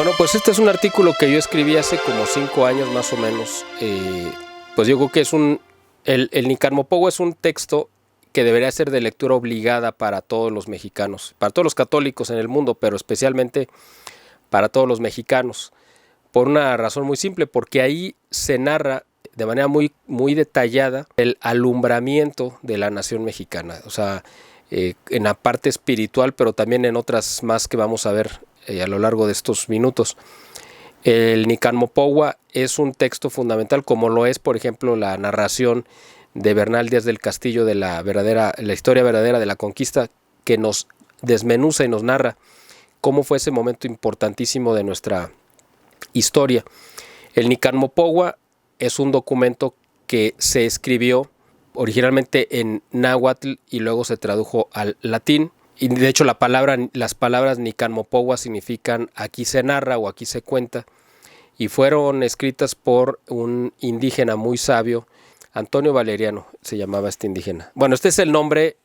Bueno, pues este es un artículo que yo escribí hace como 5 años más o menos. Pues yo creo que es el Nicarmopogua es un texto que debería ser de lectura obligada para todos los mexicanos, para todos los católicos en el mundo, pero especialmente para todos los mexicanos, por una razón muy simple, porque ahí se narra de manera muy detallada el alumbramiento de la nación mexicana, o sea, en la parte espiritual, pero también en otras más que vamos a ver a lo largo de estos minutos. El Nicarmopogua es un texto fundamental, como lo es, por ejemplo, la narración de Bernal Díaz del Castillo de la historia verdadera de la conquista, que nos desmenuza y nos narra cómo fue ese momento importantísimo de nuestra historia. El Nicarmopogua es un documento que se escribió originalmente en náhuatl y luego se tradujo al latín. Y de hecho las palabras Nicarmopogua significan aquí se narra o aquí se cuenta, y fueron escritas por un indígena muy sabio, Antonio Valeriano se llamaba este indígena. Bueno, este es el nombre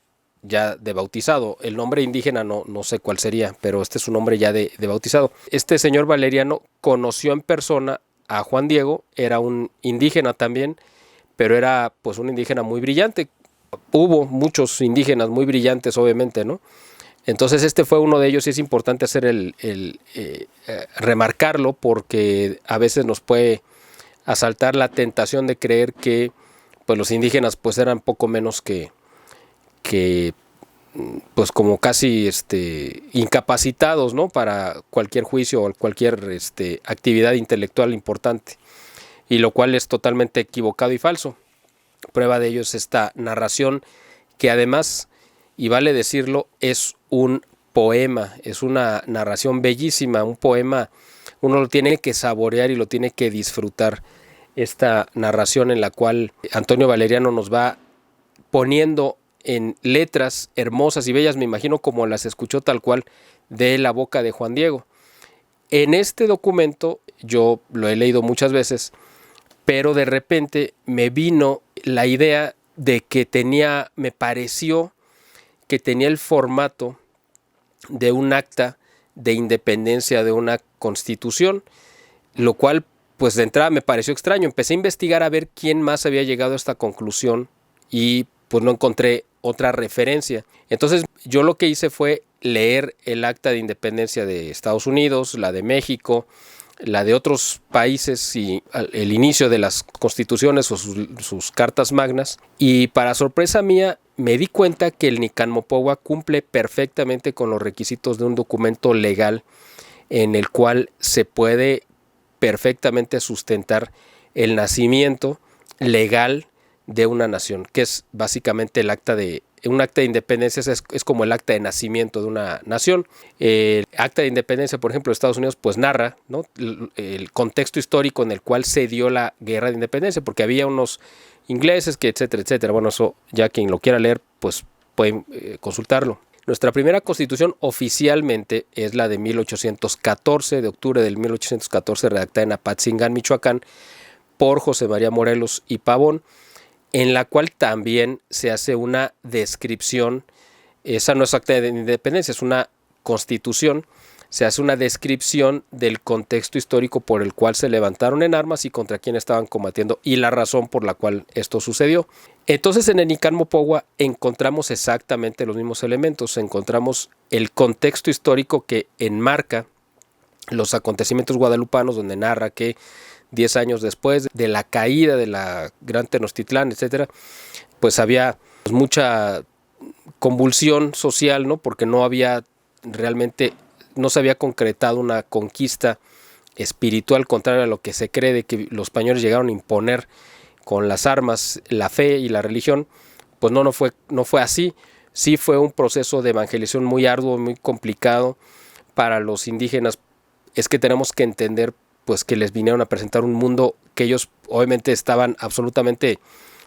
ya de bautizado, el nombre indígena no sé cuál sería, pero este es un nombre ya de bautizado. Este señor Valeriano conoció en persona a Juan Diego, era un indígena también, pero era pues un indígena muy brillante. Hubo muchos indígenas muy brillantes, obviamente, ¿no? Entonces este fue uno de ellos y es importante hacer remarcarlo, porque a veces nos puede asaltar la tentación de creer que pues los indígenas pues eran poco menos que pues como casi incapacitados, ¿no?, para cualquier juicio o cualquier actividad intelectual importante, y lo cual es totalmente equivocado y falso. Prueba de ello es esta narración, que además, y vale decirlo, es un poema, es una narración bellísima, un poema. Uno lo tiene que saborear y lo tiene que disfrutar, esta narración en la cual Antonio Valeriano nos va poniendo en letras hermosas y bellas, me imagino como las escuchó tal cual de la boca de Juan Diego. En este documento yo lo he leído muchas veces, pero de repente me vino la idea de que me pareció que tenía el formato de un acta de independencia de una constitución, lo cual pues de entrada me pareció extraño. Empecé a investigar a ver quién más había llegado a esta conclusión y pues no encontré otra referencia. Entonces yo lo que hice fue leer el acta de independencia de Estados Unidos, la de México, la de otros países y el inicio de las constituciones o sus cartas magnas, y para sorpresa mía me di cuenta que el Nicarmopogua cumple perfectamente con los requisitos de un documento legal en el cual se puede perfectamente sustentar el nacimiento legal de una nación, que es básicamente un acta de independencia es como el acta de nacimiento de una nación. El acta de independencia, por ejemplo, de Estados Unidos, pues narra, ¿no?, el contexto histórico en el cual se dio la guerra de independencia, porque había unos ingleses que etcétera, etcétera. Bueno, eso ya quien lo quiera leer, pues pueden consultarlo. Nuestra primera constitución oficialmente es la de 1814, de octubre del 1814, redactada en Apatzingán, Michoacán, por José María Morelos y Pavón, en la cual también se hace una descripción. Esa no es acta de independencia, es una constitución. Se hace una descripción del contexto histórico por el cual se levantaron en armas y contra quién estaban combatiendo y la razón por la cual esto sucedió. Entonces en el Nicarmopogua encontramos exactamente los mismos elementos. Encontramos el contexto histórico que enmarca los acontecimientos guadalupanos, donde narra que 10 años después de la caída de la Gran Tenochtitlán, etcétera, pues había mucha convulsión social, ¿no?, porque no se había concretado una conquista espiritual, contraria a lo que se cree de que los españoles llegaron a imponer con las armas, la fe y la religión. Pues no fue así. Sí fue un proceso de evangelización muy arduo, muy complicado para los indígenas. Es que tenemos que entender pues que les vinieron a presentar un mundo que ellos obviamente estaban absolutamente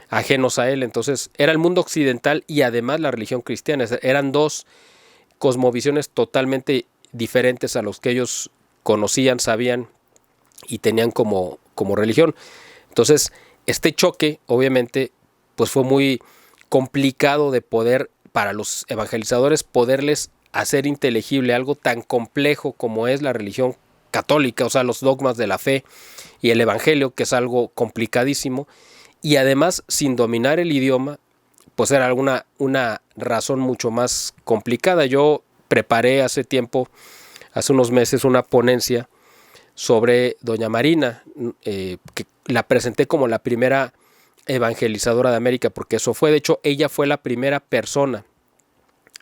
ajenos a él. Entonces era el mundo occidental y además la religión cristiana. Eran dos cosmovisiones totalmente diferentes a los que ellos conocían, sabían y tenían como religión. Entonces este choque obviamente pues fue muy complicado de poder, para los evangelizadores, poderles hacer inteligible algo tan complejo como es la religión católica, o sea, los dogmas de la fe y el evangelio, que es algo complicadísimo, y además sin dominar el idioma, pues era una razón mucho más complicada. Yo preparé hace unos meses, una ponencia sobre Doña Marina, que la presenté como la primera evangelizadora de América, porque eso fue, de hecho, ella fue la primera persona,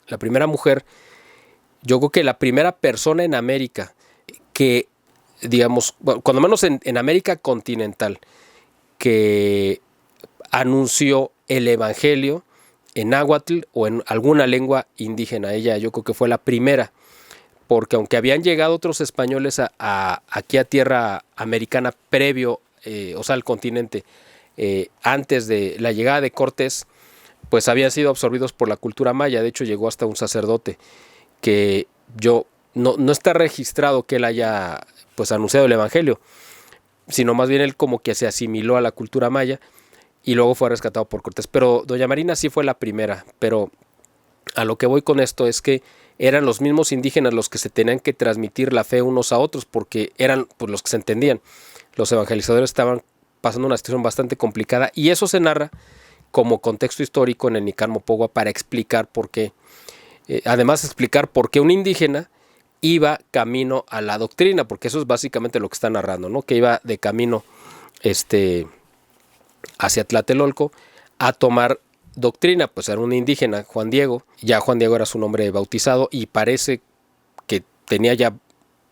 la primera mujer, yo creo que la primera persona en América que, digamos, bueno, cuando menos en América continental, que anunció el evangelio en náhuatl o en alguna lengua indígena. Ella yo creo que fue la primera, porque aunque habían llegado otros españoles aquí a tierra americana previo, o sea, al continente, antes de la llegada de Cortés, pues habían sido absorbidos por la cultura maya. De hecho, llegó hasta un sacerdote que no está registrado que él haya pues anunciado el evangelio, sino más bien él como que se asimiló a la cultura maya y luego fue rescatado por Cortés. Pero Doña Marina sí fue la primera, pero a lo que voy con esto es que eran los mismos indígenas los que se tenían que transmitir la fe unos a otros, porque eran pues los que se entendían. Los evangelizadores estaban pasando una situación bastante complicada, y eso se narra como contexto histórico en el Nican Mopogua para explicar por qué, además explicar por qué un indígena iba camino a la doctrina, porque eso es básicamente lo que está narrando, ¿no? Que iba de camino hacia Tlatelolco a tomar doctrina. Pues era un indígena, Juan Diego. Ya Juan Diego era su nombre bautizado y parece que tenía ya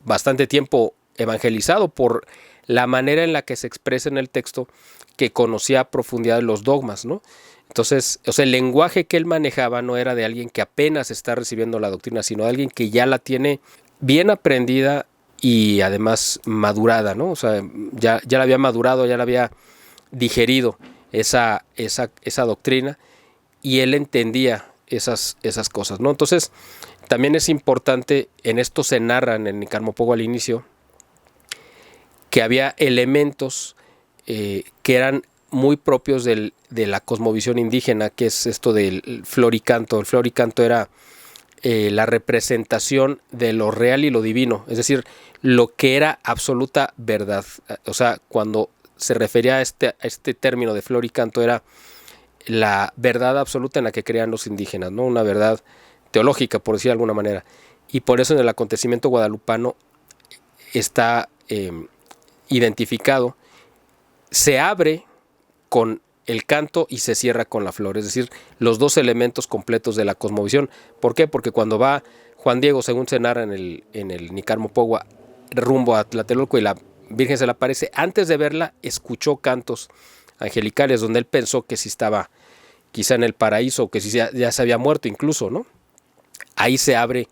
bastante tiempo evangelizado por la manera en la que se expresa en el texto, que conocía a profundidad los dogmas, ¿no? Entonces, o sea, el lenguaje que él manejaba no era de alguien que apenas está recibiendo la doctrina, sino de alguien que ya la tiene bien aprendida y además madurada, ¿no? O sea, ya la había madurado, ya la había digerido esa doctrina, y él entendía esas cosas, ¿no? Entonces, también es importante, en esto se narra en el Nican Mopogua al inicio, que había elementos que eran muy propios de la cosmovisión indígena, que es esto del floricanto. El floricanto era la representación de lo real y lo divino, es decir, lo que era absoluta verdad. O sea, cuando se refería a este término de floricanto, era la verdad absoluta en la que creían los indígenas, ¿no? Una verdad teológica, por decir de alguna manera. Y por eso en el acontecimiento guadalupano está identificado, se abre con el canto y se cierra con la flor, es decir, los dos elementos completos de la cosmovisión. ¿Por qué? Porque cuando va Juan Diego, según se narra en el Nican Mopogua, rumbo a Tlatelolco y la Virgen se le aparece, antes de verla escuchó cantos angelicales donde él pensó que sí estaba quizá en el paraíso, o que sí ya se había muerto incluso, ¿no? Ahí se abre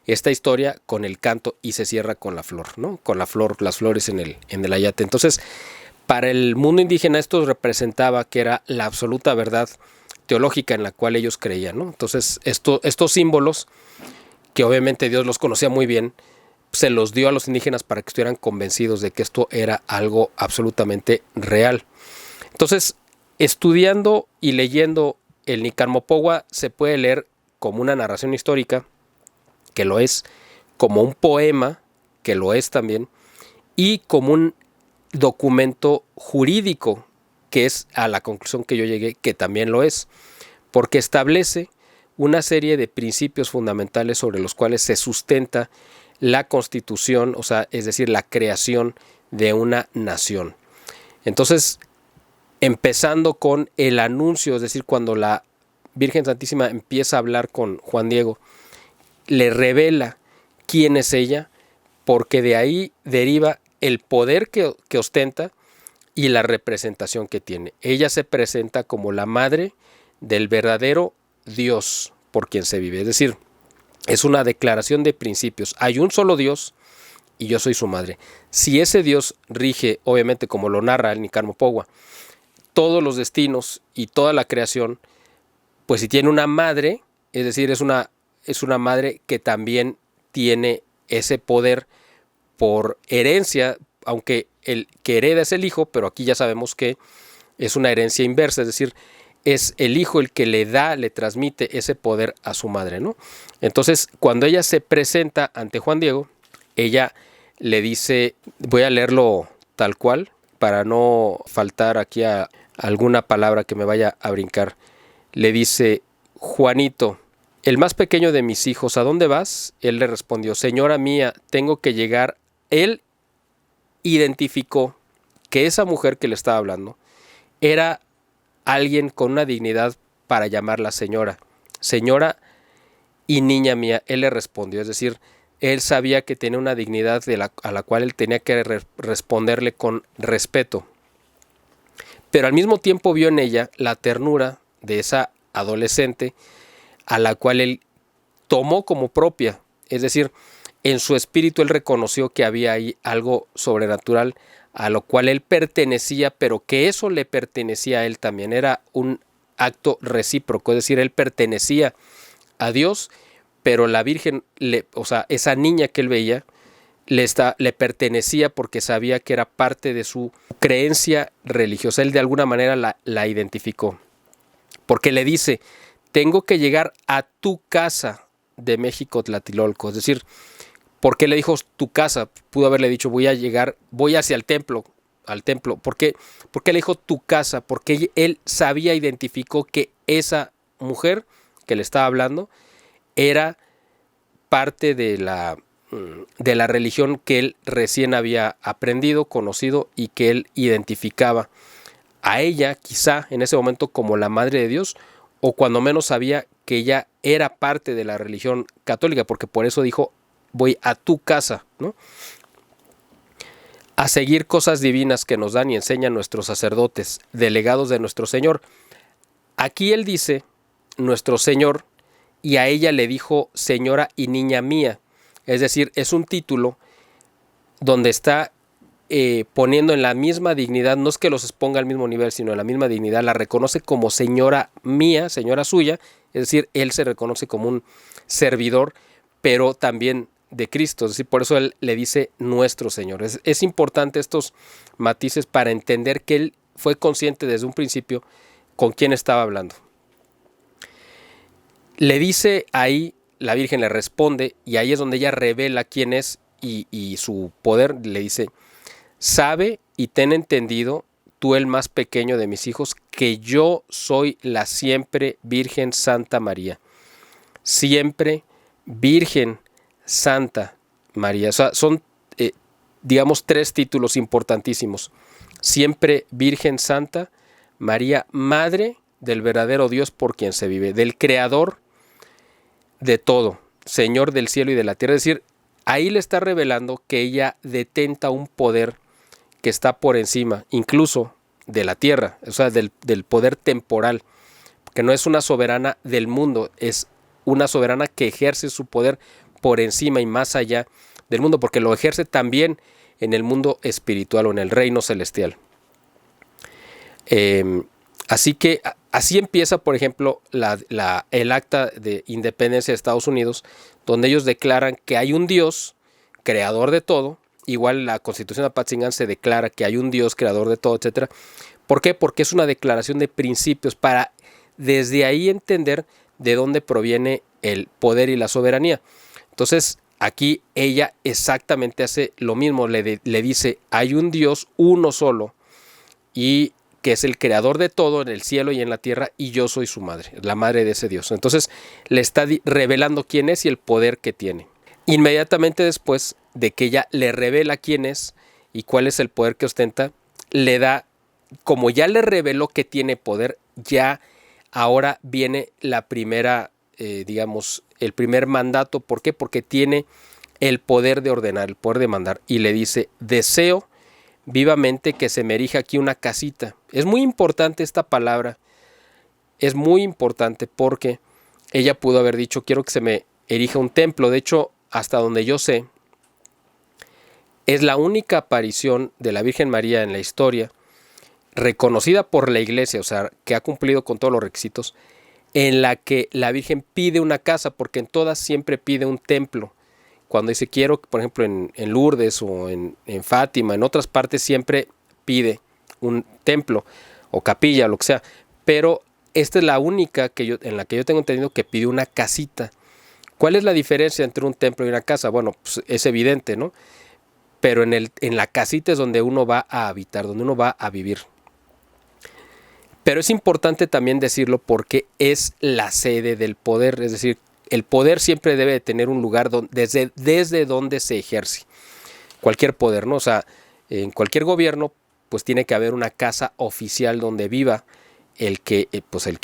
esta historia con el canto y se cierra con la flor, ¿no? Con la flor, las flores en el ayate. Entonces, para el mundo indígena esto representaba que era la absoluta verdad teológica en la cual ellos creían, ¿no? Entonces, estos símbolos, que obviamente Dios los conocía muy bien, se los dio a los indígenas para que estuvieran convencidos de que esto era algo absolutamente real. Entonces, estudiando y leyendo el Nican Mopogua se puede leer como una narración histórica, que lo es, como un poema, que lo es también, y como un documento jurídico, que es a la conclusión que yo llegué, que también lo es, porque establece una serie de principios fundamentales sobre los cuales se sustenta la constitución, o sea, es decir, la creación de una nación. Entonces, empezando con el anuncio, es decir, cuando la Virgen Santísima empieza a hablar con Juan Diego, le revela quién es ella, porque de ahí deriva el poder que ostenta y la representación que tiene. Ella se presenta como la madre del verdadero Dios por quien se vive. Es decir, es una declaración de principios. Hay un solo Dios y yo soy su madre. Si ese Dios rige, obviamente como lo narra el Nican Mopogua, todos los destinos y toda la creación, pues si tiene una madre, es decir, es una madre que también tiene ese poder por herencia, aunque el que hereda es el hijo, pero aquí ya sabemos que es una herencia inversa, es decir, es el hijo el que le transmite ese poder a su madre, ¿no? Entonces, cuando ella se presenta ante Juan Diego, ella le dice, voy a leerlo tal cual para no faltar aquí a alguna palabra que me vaya a brincar. Le dice, Juanito, el más pequeño de mis hijos, ¿a dónde vas? Él le respondió, señora mía, tengo que llegar. Él identificó que esa mujer que le estaba hablando era alguien con una dignidad para llamarla señora. Señora y niña mía, él le respondió, es decir, él sabía que tenía una dignidad a la cual él tenía que responderle con respeto. Pero al mismo tiempo vio en ella la ternura de esa adolescente a la cual él tomó como propia. Es decir, en su espíritu él reconoció que había ahí algo sobrenatural a lo cual él pertenecía, pero que eso le pertenecía a él también. Era un acto recíproco, es decir, él pertenecía a Dios, pero la Virgen, o sea, esa niña que él veía, le pertenecía porque sabía que era parte de su creencia religiosa. Él de alguna manera la identificó. Porque le dice, tengo que llegar a tu casa de México, Tlatelolco. Es decir, ¿por qué le dijo tu casa? Pudo haberle dicho, voy hacia el templo, al templo. ¿Por qué le dijo tu casa? Porque él sabía, identificó que esa mujer que le estaba hablando era parte de la religión que él recién había aprendido, conocido y que él identificaba a ella quizá en ese momento como la Madre de Dios, o cuando menos sabía que ella era parte de la religión católica, porque por eso dijo, voy a tu casa, ¿no? A seguir cosas divinas que nos dan y enseñan nuestros sacerdotes, delegados de nuestro Señor. Aquí él dice, nuestro Señor, y a ella le dijo, señora y niña mía. Es decir, es un título donde está poniendo en la misma dignidad, no es que los ponga al mismo nivel, sino en la misma dignidad, la reconoce como señora mía, señora suya, es decir, él se reconoce como un servidor, pero también de Cristo, es decir, por eso él le dice nuestro Señor. Es importante estos matices para entender que él fue consciente desde un principio con quién estaba hablando. Le dice ahí, la Virgen le responde, y ahí es donde ella revela quién es y su poder. Le dice, sabe y ten entendido, tú el más pequeño de mis hijos, que yo soy la siempre Virgen Santa María. Siempre Virgen Santa María. O sea, son, digamos, 3 títulos importantísimos. Siempre Virgen Santa María, Madre del verdadero Dios por quien se vive, del Creador de todo, Señor del cielo y de la tierra. Es decir, ahí le está revelando que ella detenta un poder que está por encima, incluso de la tierra, o sea, del poder temporal, que no es una soberana del mundo, es una soberana que ejerce su poder por encima y más allá del mundo, porque lo ejerce también en el mundo espiritual o en el reino celestial. Así que así empieza, por ejemplo, el acta de independencia de Estados Unidos, donde ellos declaran que hay un Dios creador de todo. Igual la Constitución de Apatzingán se declara que hay un Dios creador de todo, etc. ¿Por qué? Porque es una declaración de principios para desde ahí entender de dónde proviene el poder y la soberanía. Entonces, aquí ella exactamente hace lo mismo, le dice, hay un Dios uno solo y que es el creador de todo en el cielo y en la tierra, y yo soy su madre, la madre de ese Dios. Entonces, le está revelando quién es y el poder que tiene. Inmediatamente después de que ella le revela quién es y cuál es el poder que ostenta, le da, como ya le reveló que tiene poder, ya ahora viene la primera, digamos, el primer mandato. ¿Por qué? Porque tiene el poder de ordenar, el poder de mandar, y le dice, deseo vivamente que se me erija aquí una casita. Es muy importante esta palabra, es muy importante porque ella pudo haber dicho, quiero que se me erija un templo. De hecho, hasta donde yo sé, es la única aparición de la Virgen María en la historia, reconocida por la Iglesia, o sea, que ha cumplido con todos los requisitos, en la que la Virgen pide una casa, porque en todas siempre pide un templo. Cuando dice quiero, por ejemplo, en Lourdes o en Fátima, en otras partes siempre pide un templo o capilla, lo que sea. Pero esta es la única en la que yo tengo entendido que pide una casita. ¿Cuál es la diferencia entre un templo y una casa? Bueno, pues es evidente, ¿no? pero en la casita es donde uno va a habitar, donde uno va a vivir. Pero es importante también decirlo porque es la sede del poder, es decir, el poder siempre debe de tener un lugar desde donde se ejerce. Cualquier poder, ¿no? O sea, en cualquier gobierno, pues tiene que haber una casa oficial donde viva el que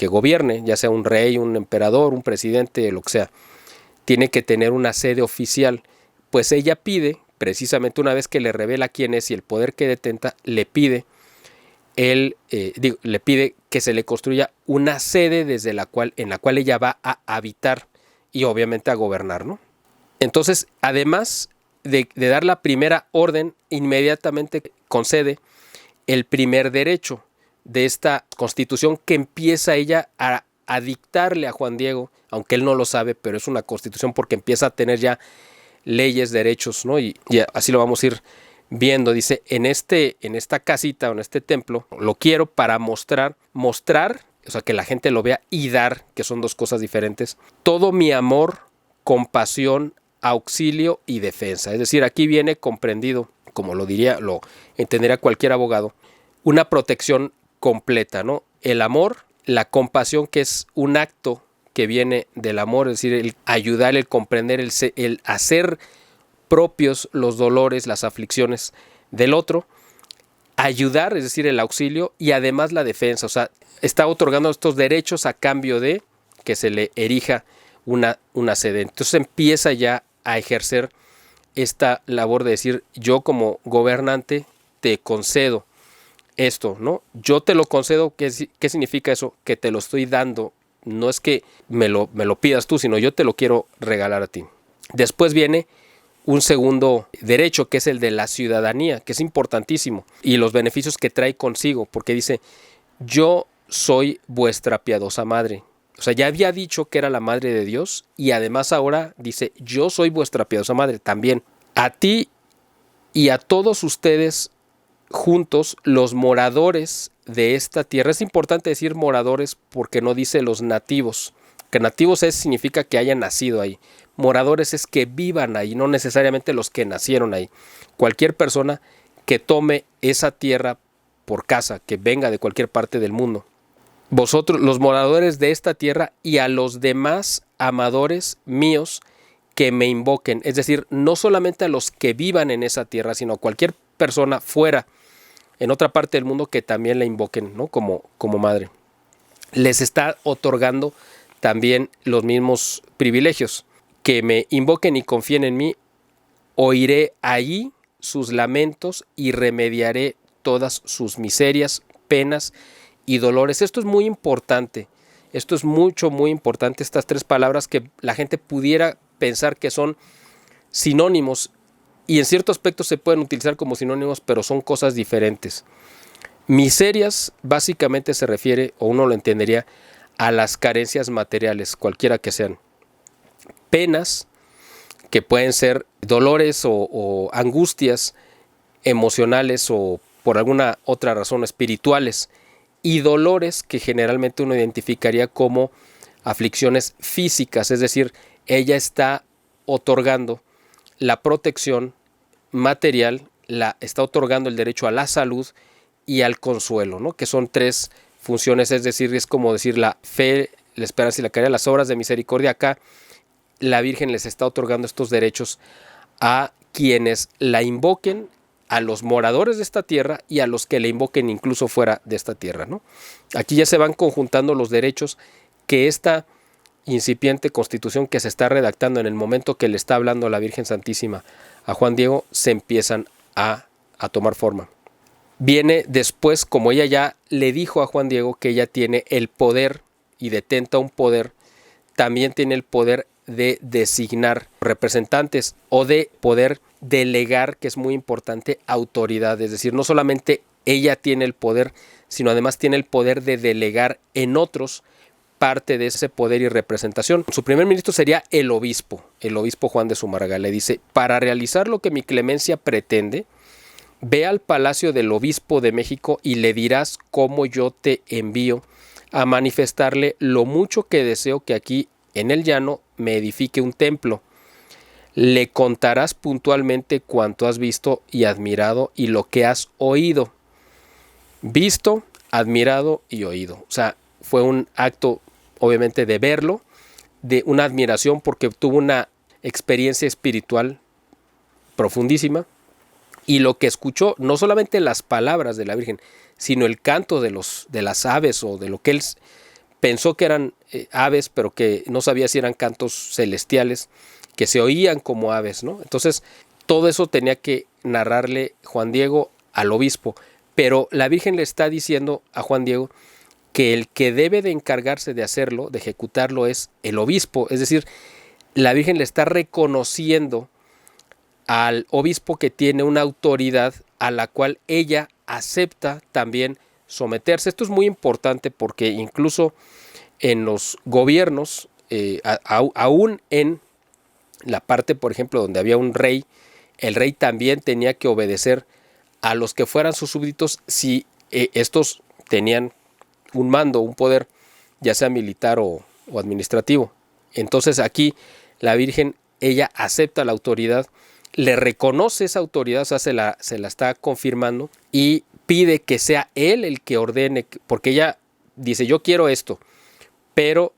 gobierne, ya sea un rey, un emperador, un presidente, lo que sea. Tiene que tener una sede oficial. Pues ella pide, precisamente una vez que le revela quién es y el poder que detenta, le pide que se le construya una sede en la cual ella va a habitar y obviamente a gobernar, ¿no? Entonces, además de dar la primera orden, inmediatamente concede el primer derecho de esta constitución que empieza ella a dictarle a Juan Diego, aunque él no lo sabe, pero es una constitución porque empieza a tener ya leyes, derechos, ¿no? Y así lo vamos a ir viendo. Dice, en esta casita o en este templo, lo quiero para mostrar, o sea, que la gente lo vea, y dar, que son dos cosas diferentes, todo mi amor, compasión, auxilio y defensa. Es decir, aquí viene comprendido, como lo entendería cualquier abogado, una protección completa, ¿no? El amor, la compasión, que es un acto que viene del amor, es decir, el ayudar, el comprender, el hacer propios los dolores, las aflicciones del otro, ayudar, es decir, el auxilio, y además la defensa. O sea, está otorgando estos derechos a cambio de que se le erija una sede. Entonces empieza ya a ejercer esta labor de decir, yo como gobernante te concedo esto, ¿no? Yo te lo concedo. ¿Qué significa eso? Que te lo estoy dando. No es que me lo pidas tú, sino yo te lo quiero regalar a ti. Después viene un segundo derecho, que es el de la ciudadanía, que es importantísimo, y los beneficios que trae consigo, porque dice, yo soy vuestra piadosa madre. O sea, ya había dicho que era la madre de Dios, y además ahora dice, yo soy vuestra piadosa madre también. A ti y a todos ustedes juntos, los moradores de esta tierra. Es importante decir moradores porque no dice los nativos, que nativos significa que hayan nacido ahí. Moradores es que vivan ahí, no necesariamente los que nacieron ahí. Cualquier persona que tome esa tierra por casa, que venga de cualquier parte del mundo. Vosotros, los moradores de esta tierra, y a los demás amadores míos que me invoquen. Es decir, no solamente a los que vivan en esa tierra, sino a cualquier persona fuera, en otra parte del mundo, que también la invoquen, ¿no? como madre. Les está otorgando también los mismos privilegios. Que me invoquen y confíen en mí, oiré allí sus lamentos y remediaré todas sus miserias, penas y dolores. Esto es muy importante. Esto es muy importante, estas tres palabras que la gente pudiera pensar que son sinónimos, y en cierto aspecto se pueden utilizar como sinónimos, pero son cosas diferentes. Miserias básicamente se refiere, o uno lo entendería, a las carencias materiales, cualquiera que sean. Penas, que pueden ser dolores o angustias emocionales o por alguna otra razón espirituales, y dolores que generalmente uno identificaría como aflicciones físicas, es decir, ella está otorgando la protección material, está otorgando el derecho a la salud y al consuelo, ¿no? Que son tres funciones, es decir, es como decir la fe, la esperanza y la caridad, las obras de misericordia. Acá la Virgen les está otorgando estos derechos a quienes la invoquen, a los moradores de esta tierra y a los que la invoquen incluso fuera de esta tierra, ¿no? Aquí ya se van conjuntando los derechos que esta incipiente constitución que se está redactando en el momento que le está hablando la Virgen Santísima a Juan Diego se empiezan a tomar forma. Viene después, como ella ya le dijo a Juan Diego que ella tiene el poder y detenta un poder, también tiene el poder de designar representantes o de poder delegar, que es muy importante, autoridad. Es decir, no solamente ella tiene el poder, sino además tiene el poder de delegar en otros parte de ese poder y representación. Su primer ministro sería el obispo Juan de Zumárraga. Le dice, para realizar lo que mi clemencia pretende, ve al palacio del obispo de México y le dirás cómo yo te envío a manifestarle lo mucho que deseo que aquí en el llano me edifique un templo. le contarás puntualmente cuanto has visto y admirado y lo que has oído. Visto, admirado y oído. O sea, fue un acto obviamente de verlo, de una admiración porque tuvo una experiencia espiritual profundísima, y lo que escuchó, no solamente las palabras de la Virgen, sino el canto de las aves, o de lo que él pensó que eran aves, pero que no sabía si eran cantos celestiales, que se oían como aves, ¿no? Entonces, todo eso tenía que narrarle Juan Diego al obispo, pero la Virgen le está diciendo a Juan Diego que el que debe de encargarse de hacerlo, de ejecutarlo, es el obispo. Es decir, la Virgen le está reconociendo al obispo que tiene una autoridad a la cual ella acepta también someterse. Esto es muy importante porque incluso en los gobiernos, aún en la parte, por ejemplo, donde había un rey, el rey también tenía que obedecer a los que fueran sus súbditos si estos tenían un mando, un poder, ya sea militar o administrativo. Entonces aquí la Virgen, ella acepta la autoridad, le reconoce esa autoridad, o sea, se la está confirmando, y pide que sea él el que ordene, porque ella dice, yo quiero esto, pero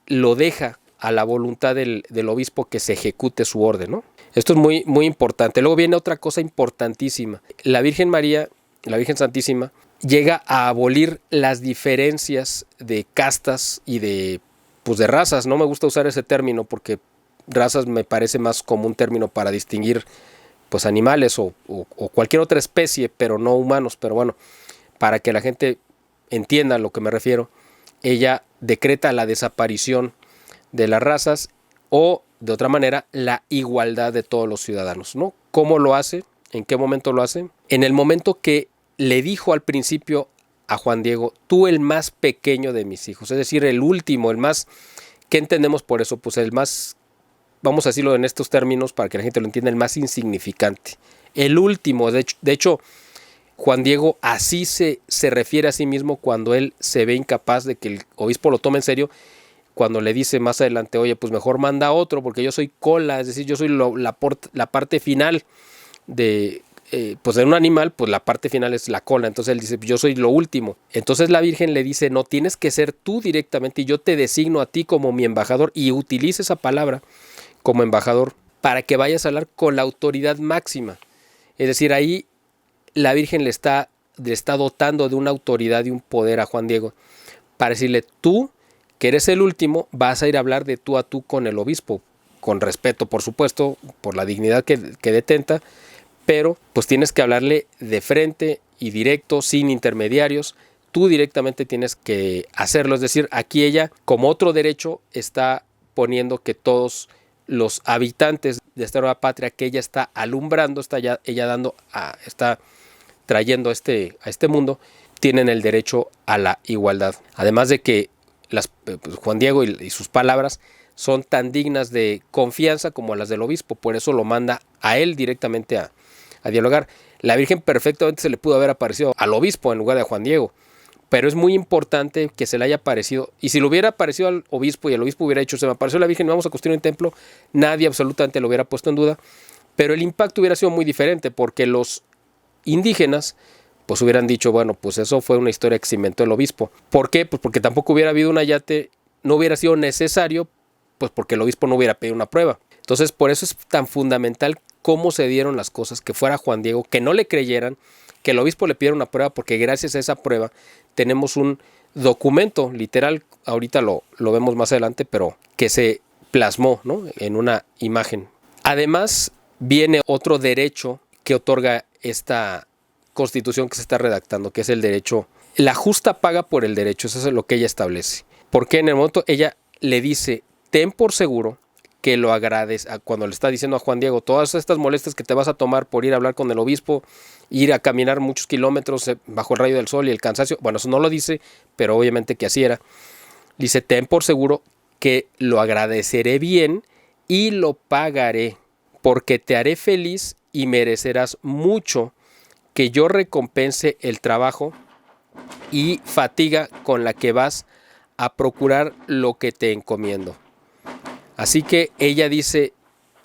lo deja a la voluntad del obispo que se ejecute su orden, ¿no? Esto es muy, muy importante. Luego viene otra cosa importantísima. La Virgen María, la Virgen Santísima, llega a abolir las diferencias de castas y de razas. No me gusta usar ese término porque razas me parece más como un término para distinguir pues animales o cualquier otra especie, pero no humanos. Pero bueno, para que la gente entienda a lo que me refiero, ella decreta la desaparición de las razas, o de otra manera la igualdad de todos los ciudadanos, ¿no? ¿Cómo lo hace? ¿En qué momento lo hace? En el momento que le dijo al principio a Juan Diego, tú el más pequeño de mis hijos, es decir, el último, el más, ¿qué entendemos por eso? Pues el más, vamos a decirlo en estos términos para que la gente lo entienda, el más insignificante, el último. De hecho Juan Diego así se refiere a sí mismo cuando él se ve incapaz de que el obispo lo tome en serio, cuando le dice más adelante, oye, pues mejor manda a otro porque yo soy cola, es decir, yo soy la parte final de, pues de un animal, pues la parte final es la cola. Entonces él dice, yo soy lo último. Entonces la Virgen le dice, no, tienes que ser tú directamente y yo te designo a ti como mi embajador, y utiliza esa palabra como embajador para que vayas a hablar con la autoridad máxima. Es decir, ahí la Virgen le está dotando de una autoridad y un poder a Juan Diego para decirle, tú que eres el último, vas a ir a hablar de tú a tú con el obispo, con respeto, por supuesto, por la dignidad que detenta, pero pues tienes que hablarle de frente y directo, sin intermediarios. Tú directamente tienes que hacerlo. Es decir, aquí ella, como otro derecho, está poniendo que todos los habitantes de esta nueva patria que ella está alumbrando, ella está trayendo a este mundo, tienen el derecho a la igualdad. Además de que Juan Diego y sus palabras son tan dignas de confianza como las del obispo, por eso lo manda a él directamente a dialogar. La Virgen perfectamente se le pudo haber aparecido al obispo en lugar de a Juan Diego, pero es muy importante que se le haya aparecido, y si lo hubiera aparecido al obispo y el obispo hubiera dicho, se me apareció la Virgen, vamos a construir un templo, nadie absolutamente lo hubiera puesto en duda, pero el impacto hubiera sido muy diferente, porque los indígenas pues hubieran dicho, bueno, pues eso fue una historia que se inventó el obispo. ¿Por qué? Pues porque tampoco hubiera habido un ayate, no hubiera sido necesario, pues porque el obispo no hubiera pedido una prueba. Entonces, por eso es tan fundamental cómo se dieron las cosas, que fuera Juan Diego, que no le creyeran, que el obispo le pidiera una prueba, porque gracias a esa prueba tenemos un documento literal, ahorita lo vemos más adelante, pero que se plasmó, ¿no?, en una imagen. Además, viene otro derecho que otorga esta Constitución que se está redactando, que es el derecho, la justa paga por el derecho. Eso es lo que ella establece. Porque en el momento ella le dice, ten por seguro que lo agradece, cuando le está diciendo a Juan Diego, todas estas molestias que te vas a tomar por ir a hablar con el obispo, ir a caminar muchos kilómetros bajo el rayo del sol y el cansancio, bueno, eso no lo dice, pero obviamente que así era. Dice, ten por seguro que lo agradeceré bien y lo pagaré, porque te haré feliz y merecerás mucho que yo recompense el trabajo y fatiga con la que vas a procurar lo que te encomiendo. Así que ella dice,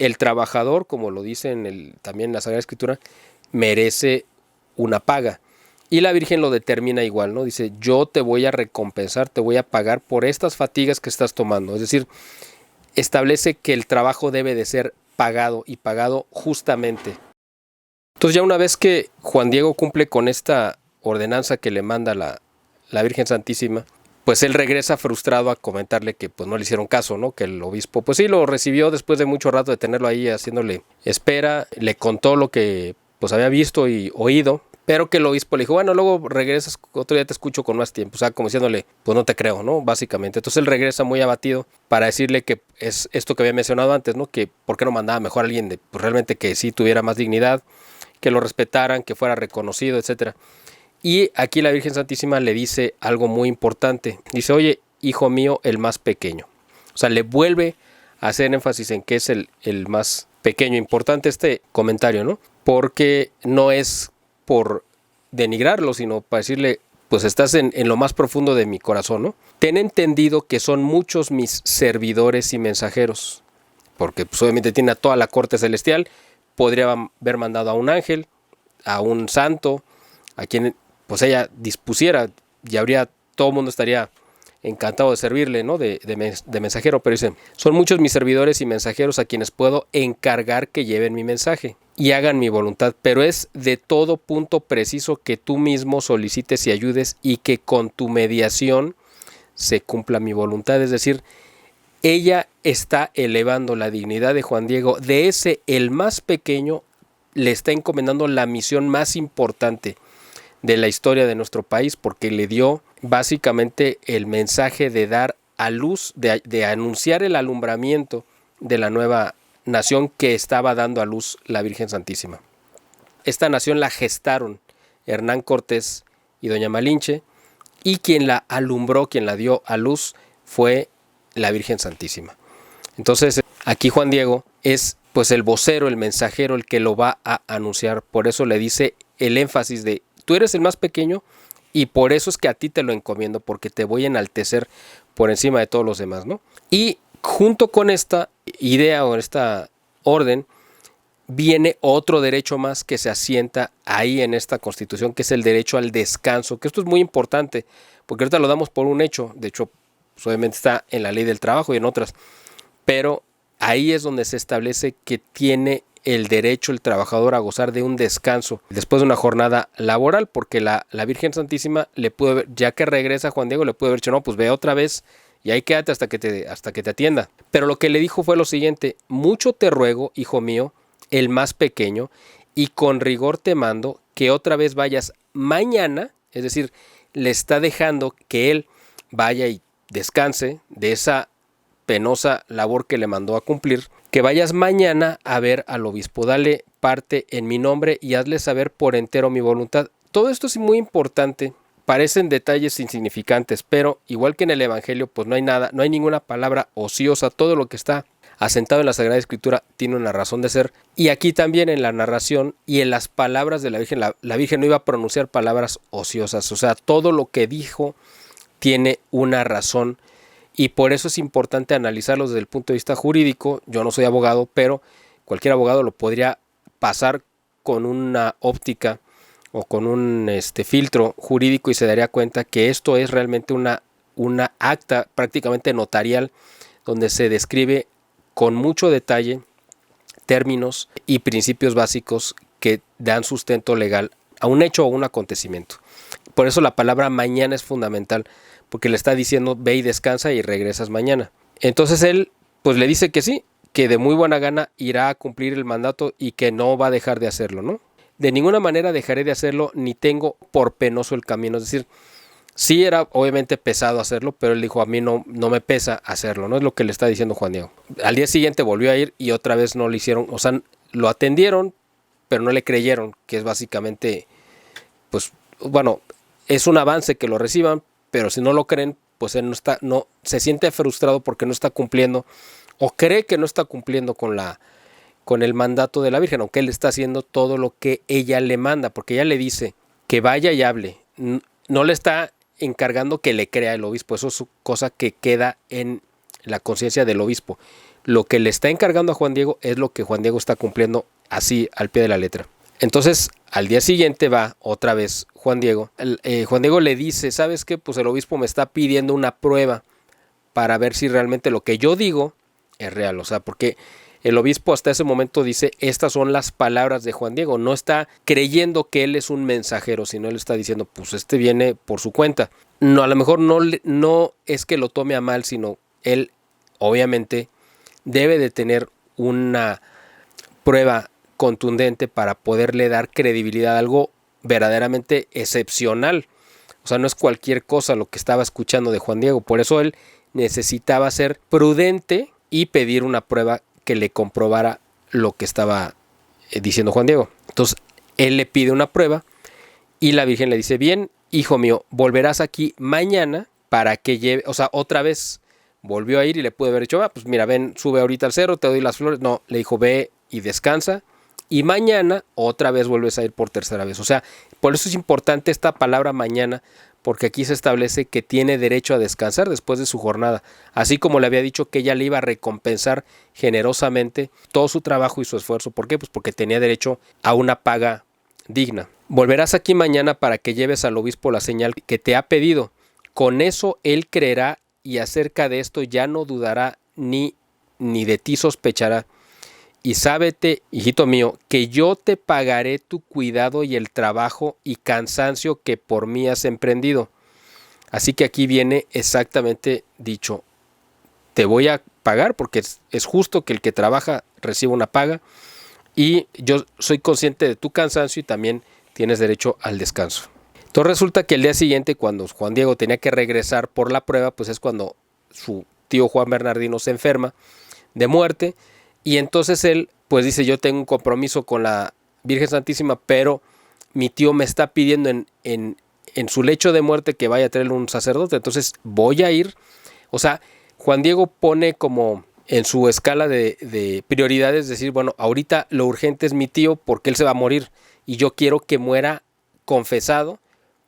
el trabajador, como lo dice también en la Sagrada Escritura, merece una paga. Y la Virgen lo determina igual, ¿no? Dice, yo te voy a recompensar, te voy a pagar por estas fatigas que estás tomando. Es decir, establece que el trabajo debe de ser pagado y pagado justamente. Entonces ya una vez que Juan Diego cumple con esta ordenanza que le manda la Virgen Santísima, pues él regresa frustrado a comentarle que pues no le hicieron caso, ¿no? Que el obispo pues sí lo recibió después de mucho rato de tenerlo ahí haciéndole espera, le contó lo que pues había visto y oído, pero que el obispo le dijo, bueno, luego regresas, otro día te escucho con más tiempo, o sea, como diciéndole, pues no te creo, ¿no? Básicamente. Entonces él regresa muy abatido para decirle que es esto que había mencionado antes, ¿no? Que por qué no mandaba mejor a alguien de, pues realmente que sí tuviera más dignidad, que lo respetaran, que fuera reconocido, etcétera. Y aquí la Virgen Santísima le dice algo muy importante. Dice, oye, hijo mío, el más pequeño. O sea, le vuelve a hacer énfasis en que es el más pequeño. Importante este comentario, ¿no? Porque no es por denigrarlo, sino para decirle, pues estás en lo más profundo de mi corazón, ¿no? Ten entendido que son muchos mis servidores y mensajeros, porque pues, obviamente tiene a toda la corte celestial, podría haber mandado a un ángel, a un santo, a quien pues ella dispusiera, y todo el mundo estaría encantado de servirle, ¿no? De mensajero, pero dice, son muchos mis servidores y mensajeros a quienes puedo encargar que lleven mi mensaje y hagan mi voluntad, pero es de todo punto preciso que tú mismo solicites y ayudes y que con tu mediación se cumpla mi voluntad. Es decir, ella está elevando la dignidad de Juan Diego, de ese el más pequeño, le está encomendando la misión más importante de la historia de nuestro país, porque le dio básicamente el mensaje de dar a luz, de anunciar el alumbramiento de la nueva nación que estaba dando a luz la Virgen Santísima. Esta nación la gestaron Hernán Cortés y doña Malinche, y quien la alumbró, quien la dio a luz, fue la Virgen Santísima. Entonces, aquí Juan Diego es pues el vocero, el mensajero, el que lo va a anunciar. Por eso le dice el énfasis de, tú eres el más pequeño y por eso es que a ti te lo encomiendo, porque te voy a enaltecer por encima de todos los demás, ¿no? Y junto con esta idea o esta orden, viene otro derecho más que se asienta ahí en esta Constitución, que es el derecho al descanso, que esto es muy importante, porque ahorita lo damos por un hecho, de hecho, pues obviamente está en la ley del trabajo y en otras, pero ahí es donde se establece que tiene el derecho el trabajador a gozar de un descanso después de una jornada laboral, porque la Virgen Santísima le puede ver, ya que regresa Juan Diego, le puede haber dicho, no, pues ve otra vez y ahí quédate hasta que te atienda. Pero lo que le dijo fue lo siguiente, mucho te ruego, hijo mío, el más pequeño, y con rigor te mando que otra vez vayas mañana, es decir, le está dejando que él vaya y descanse de esa penosa labor que le mandó a cumplir, que vayas mañana a ver al obispo, dale parte en mi nombre y hazle saber por entero mi voluntad. Todo esto es muy importante, parecen detalles insignificantes, pero igual que en el Evangelio, pues no hay nada, no hay ninguna palabra ociosa, todo lo que está asentado en la Sagrada Escritura tiene una razón de ser, y aquí también en la narración y en las palabras de la Virgen, la Virgen no iba a pronunciar palabras ociosas, o sea, todo lo que dijo tiene una razón. Y por eso es importante analizarlo desde el punto de vista jurídico. Yo no soy abogado, pero cualquier abogado lo podría pasar con una óptica o con un filtro jurídico y se daría cuenta que esto es realmente una acta prácticamente notarial donde se describe con mucho detalle términos y principios básicos que dan sustento legal a un hecho o un acontecimiento. Por eso la palabra mañana es fundamental, porque le está diciendo ve y descansa y regresas mañana. Entonces él pues le dice que sí, que de muy buena gana irá a cumplir el mandato y que no va a dejar de hacerlo, ¿no? De ninguna manera dejaré de hacerlo, ni tengo por penoso el camino. Es decir, sí era obviamente pesado hacerlo, pero él dijo a mí no me pesa hacerlo, ¿no? Es lo que le está diciendo Juan Diego. Al día siguiente volvió a ir y otra vez no le hicieron, o sea, lo atendieron, pero no le creyeron, que es básicamente, pues, bueno, es un avance que lo reciban, pero si no lo creen, pues él no se siente frustrado porque no está cumpliendo o cree que no está cumpliendo con el mandato de la Virgen, aunque él está haciendo todo lo que ella le manda, porque ella le dice que vaya y hable, no le está encargando que le crea el obispo, eso es cosa que queda en la conciencia del obispo. lo que le está encargando a Juan Diego es lo que Juan Diego está cumpliendo así al pie de la letra. Entonces, al día siguiente va otra vez Juan Diego. Juan Diego le dice, ¿sabes qué? Pues el obispo me está pidiendo una prueba para ver si realmente lo que yo digo es real. O sea, porque el obispo hasta ese momento dice, estas son las palabras de Juan Diego. No está creyendo que él es un mensajero, sino él está diciendo, pues este viene por su cuenta. No, a lo mejor no es que lo tome a mal, sino él obviamente debe de tener una prueba contundente para poderle dar credibilidad a algo verdaderamente excepcional. O sea, no es cualquier cosa lo que estaba escuchando de Juan Diego. Por eso él necesitaba ser prudente y pedir una prueba que le comprobara lo que estaba diciendo Juan Diego. Entonces, él le pide una prueba y la Virgen le dice, bien, hijo mío, volverás aquí mañana para que lleve, o sea, otra vez volvió a ir y le pudo haber dicho, pues mira, ven, sube ahorita al cerro, te doy las flores. No, le dijo, ve y descansa. Y mañana otra vez vuelves a ir por tercera vez. O sea, por eso es importante esta palabra mañana, porque aquí se establece que tiene derecho a descansar después de su jornada. Así como le había dicho que ella le iba a recompensar generosamente todo su trabajo y su esfuerzo. ¿Por qué? Pues porque tenía derecho a una paga digna. Volverás aquí mañana para que lleves al obispo la señal que te ha pedido. Con eso él creerá y acerca de esto ya no dudará ni de ti sospechará. Y sábete, hijito mío, que yo te pagaré tu cuidado y el trabajo y cansancio que por mí has emprendido. Así que aquí viene exactamente dicho, te voy a pagar porque es justo que el que trabaja reciba una paga y yo soy consciente de tu cansancio y también tienes derecho al descanso. Entonces resulta que el día siguiente, cuando Juan Diego tenía que regresar por la prueba, pues es cuando su tío Juan Bernardino se enferma de muerte. Y entonces él pues dice, yo tengo un compromiso con la Virgen Santísima, pero mi tío me está pidiendo en su lecho de muerte que vaya a traerle un sacerdote, entonces voy a ir. O sea, Juan Diego pone como en su escala de prioridades, decir, bueno, ahorita lo urgente es mi tío porque él se va a morir y yo quiero que muera confesado.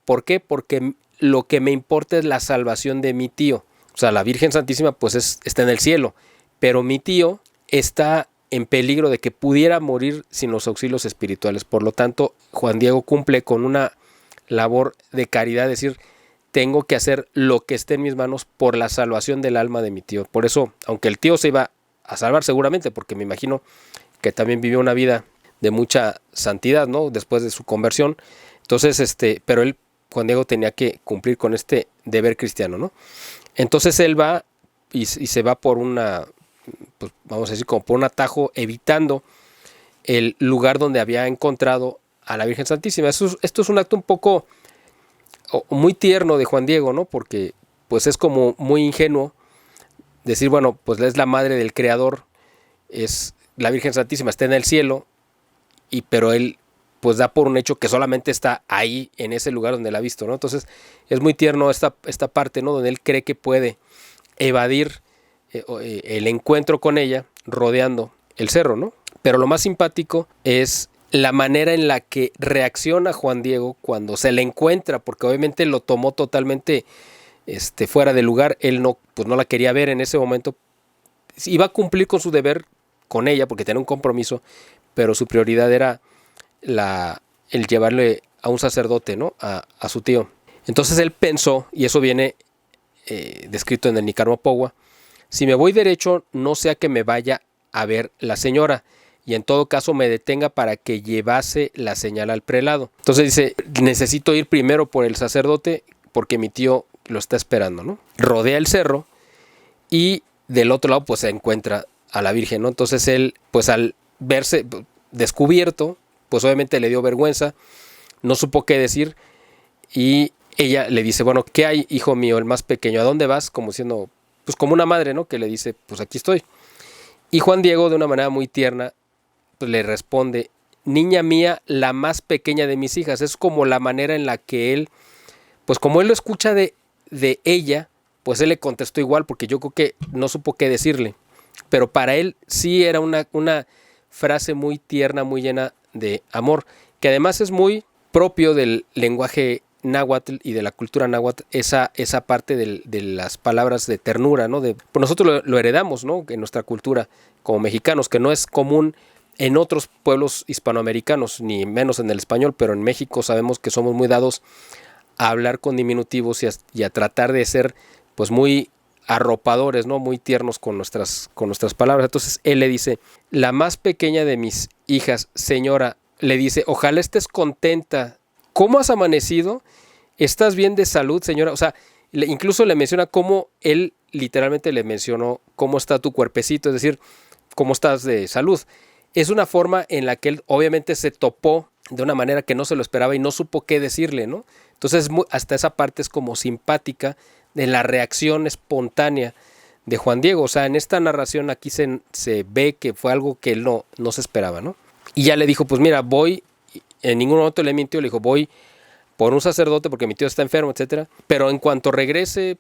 ¿Por qué? Porque lo que me importa es la salvación de mi tío. O sea, la Virgen Santísima pues está en el cielo, pero mi tío está en peligro de que pudiera morir sin los auxilios espirituales. Por lo tanto, Juan Diego cumple con una labor de caridad, es decir, tengo que hacer lo que esté en mis manos por la salvación del alma de mi tío. Por eso, aunque el tío se iba a salvar seguramente, porque me imagino que también vivió una vida de mucha santidad, ¿no? Después de su conversión. Entonces, pero él, Juan Diego, tenía que cumplir con este deber cristiano, ¿no? Entonces él va y se va por una, pues vamos a decir, como por un atajo, evitando el lugar donde había encontrado a la Virgen Santísima. Esto es un acto un poco muy tierno de Juan Diego, ¿no? Porque pues es como muy ingenuo decir, bueno, pues es la madre del Creador, es la Virgen Santísima, está en el cielo, pero él pues da por un hecho que solamente está ahí, en ese lugar donde la ha visto, ¿no? Entonces es muy tierno esta parte, ¿no? Donde él cree que puede evadir el encuentro con ella rodeando el cerro, ¿no? Pero lo más simpático es la manera en la que reacciona Juan Diego cuando se le encuentra, porque obviamente lo tomó totalmente fuera de lugar. Él no la quería ver en ese momento. Iba a cumplir con su deber con ella porque tenía un compromiso, pero su prioridad era el llevarle a un sacerdote, ¿no? A su tío. Entonces él pensó, y eso viene descrito en el Nicarmo Pogua, si me voy derecho, no sea que me vaya a ver la señora, y en todo caso me detenga para que llevase la señal al prelado. Entonces dice, necesito ir primero por el sacerdote porque mi tío lo está esperando, ¿no? Rodea el cerro y del otro lado pues se encuentra a la Virgen, ¿no? Entonces él, pues al verse descubierto, pues obviamente le dio vergüenza, no supo qué decir y ella le dice, bueno, ¿qué hay, hijo mío, el más pequeño? ¿A dónde vas? Como siendo, pues como una madre, ¿no? Que le dice, pues aquí estoy. Y Juan Diego, de una manera muy tierna, pues le responde, niña mía, la más pequeña de mis hijas. Es como la manera en la que él, pues como él lo escucha de ella, pues él le contestó igual, porque yo creo que no supo qué decirle. Pero para él sí era una frase muy tierna, muy llena de amor, que además es muy propio del lenguaje náhuatl y de la cultura náhuatl esa parte de las palabras de ternura, ¿no? Pues nosotros lo heredamos, ¿no? En nuestra cultura como mexicanos, que no es común en otros pueblos hispanoamericanos, ni menos en el español, pero en México sabemos que somos muy dados a hablar con diminutivos y a tratar de ser pues muy arropadores, ¿no? Muy tiernos con nuestras palabras. Entonces él le dice, la más pequeña de mis hijas, señora, le dice, ojalá estés contenta. ¿Cómo has amanecido? ¿Estás bien de salud, señora? O sea, incluso le menciona cómo él literalmente le mencionó cómo está tu cuerpecito, es decir, cómo estás de salud. Es una forma en la que él obviamente se topó de una manera que no se lo esperaba y no supo qué decirle, ¿no? Entonces hasta esa parte es como simpática de la reacción espontánea de Juan Diego. O sea, en esta narración aquí se ve que fue algo que él no se esperaba, ¿no? Y ya le dijo, pues mira, voy, en ningún momento le mintió, le dijo, voy por un sacerdote porque mi tío está enfermo, etcétera. Pero en cuanto regrese,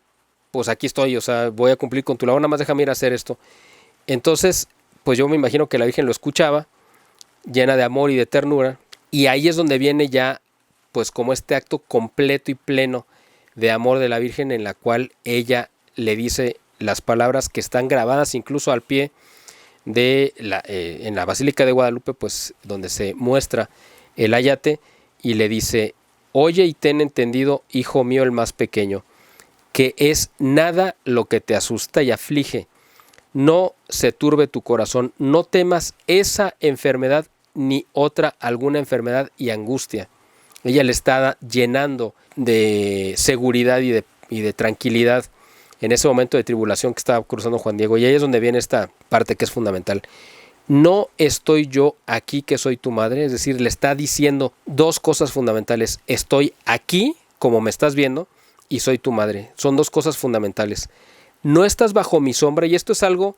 pues aquí estoy, o sea, voy a cumplir con tu labor, nada más déjame ir a hacer esto. Entonces, pues yo me imagino que la Virgen lo escuchaba, llena de amor y de ternura, y ahí es donde viene ya, pues como este acto completo y pleno de amor de la Virgen, en la cual ella le dice las palabras que están grabadas incluso al pie de en la Basílica de Guadalupe, pues donde se muestra el ayate, y le dice, oye y ten entendido, hijo mío el más pequeño, que es nada lo que te asusta y aflige. No se turbe tu corazón, no temas esa enfermedad ni otra alguna enfermedad y angustia. Ella le está llenando de seguridad y de tranquilidad en ese momento de tribulación que estaba cruzando Juan Diego. Y ahí es donde viene esta parte que es fundamental. No estoy yo aquí que soy tu madre, es decir, le está diciendo dos cosas fundamentales. Estoy aquí, como me estás viendo, y soy tu madre. Son dos cosas fundamentales. No estás bajo mi sombra, y esto es algo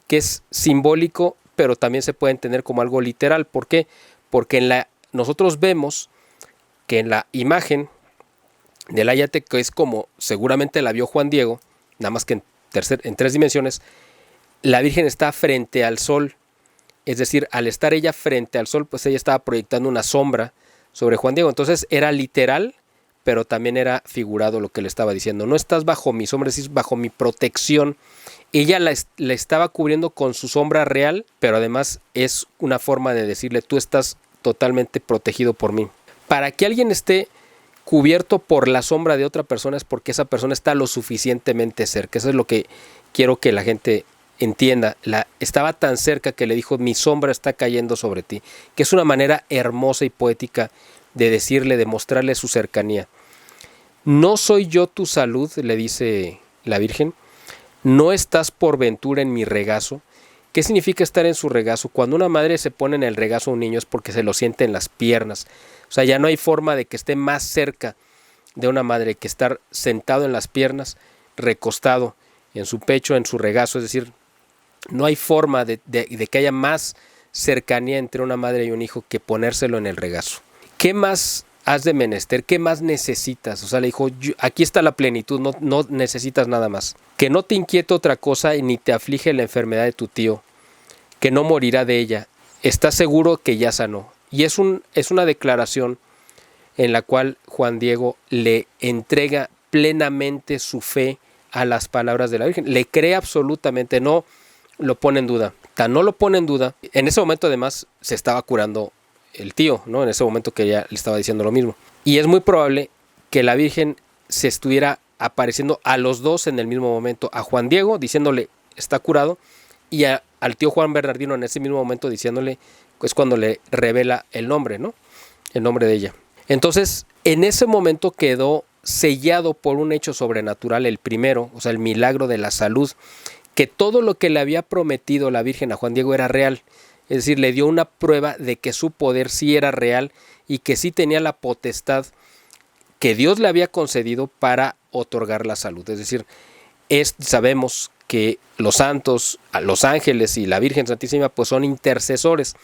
que es simbólico, pero también se puede entender como algo literal. ¿Por qué? Porque nosotros vemos que en la imagen del ayate, que es como seguramente la vio Juan Diego, nada más que en 3 dimensiones, la Virgen está frente al sol. Es decir, al estar ella frente al sol, pues ella estaba proyectando una sombra sobre Juan Diego. Entonces era literal, pero también era figurado lo que le estaba diciendo. No estás bajo mi sombra, es decir, bajo mi protección. Ella la estaba cubriendo con su sombra real, pero además es una forma de decirle, tú estás totalmente protegido por mí. Para que alguien esté cubierto por la sombra de otra persona es porque esa persona está lo suficientemente cerca. Eso es lo que quiero que la gente entienda. Estaba tan cerca que le dijo, mi sombra está cayendo sobre ti, que es una manera hermosa y poética de decirle, de mostrarle su cercanía. No soy yo tu salud, le dice la Virgen, no estás por ventura en mi regazo. ¿Qué significa estar en su regazo? Cuando una madre se pone en el regazo a un niño es porque se lo siente en las piernas. O sea, ya no hay forma de que esté más cerca de una madre que estar sentado en las piernas, recostado en su pecho, en su regazo. Es decir, no hay forma de que haya más cercanía entre una madre y un hijo que ponérselo en el regazo. ¿Qué más has de menester? ¿Qué más necesitas? O sea, le dijo, aquí está la plenitud, no necesitas nada más. Que no te inquiete otra cosa y ni te aflige la enfermedad de tu tío, que no morirá de ella. Estás seguro que ya sanó. Y es una declaración en la cual Juan Diego le entrega plenamente su fe a las palabras de la Virgen. Le cree absolutamente, no lo pone en duda. Tan no lo pone en duda. En ese momento además se estaba curando el tío, ¿no? En ese momento que ella le estaba diciendo lo mismo. Y es muy probable que la Virgen se estuviera apareciendo a los dos en el mismo momento. A Juan Diego diciéndole está curado y al tío Juan Bernardino en ese mismo momento diciéndole, es cuando le revela el nombre, ¿no? El nombre de ella. Entonces, en ese momento quedó sellado por un hecho sobrenatural, el primero, o sea, el milagro de la salud, que todo lo que le había prometido la Virgen a Juan Diego era real. Es decir, le dio una prueba de que su poder sí era real y que sí tenía la potestad que Dios le había concedido para otorgar la salud. Es decir, sabemos que los santos, los ángeles y la Virgen Santísima pues son intercesores,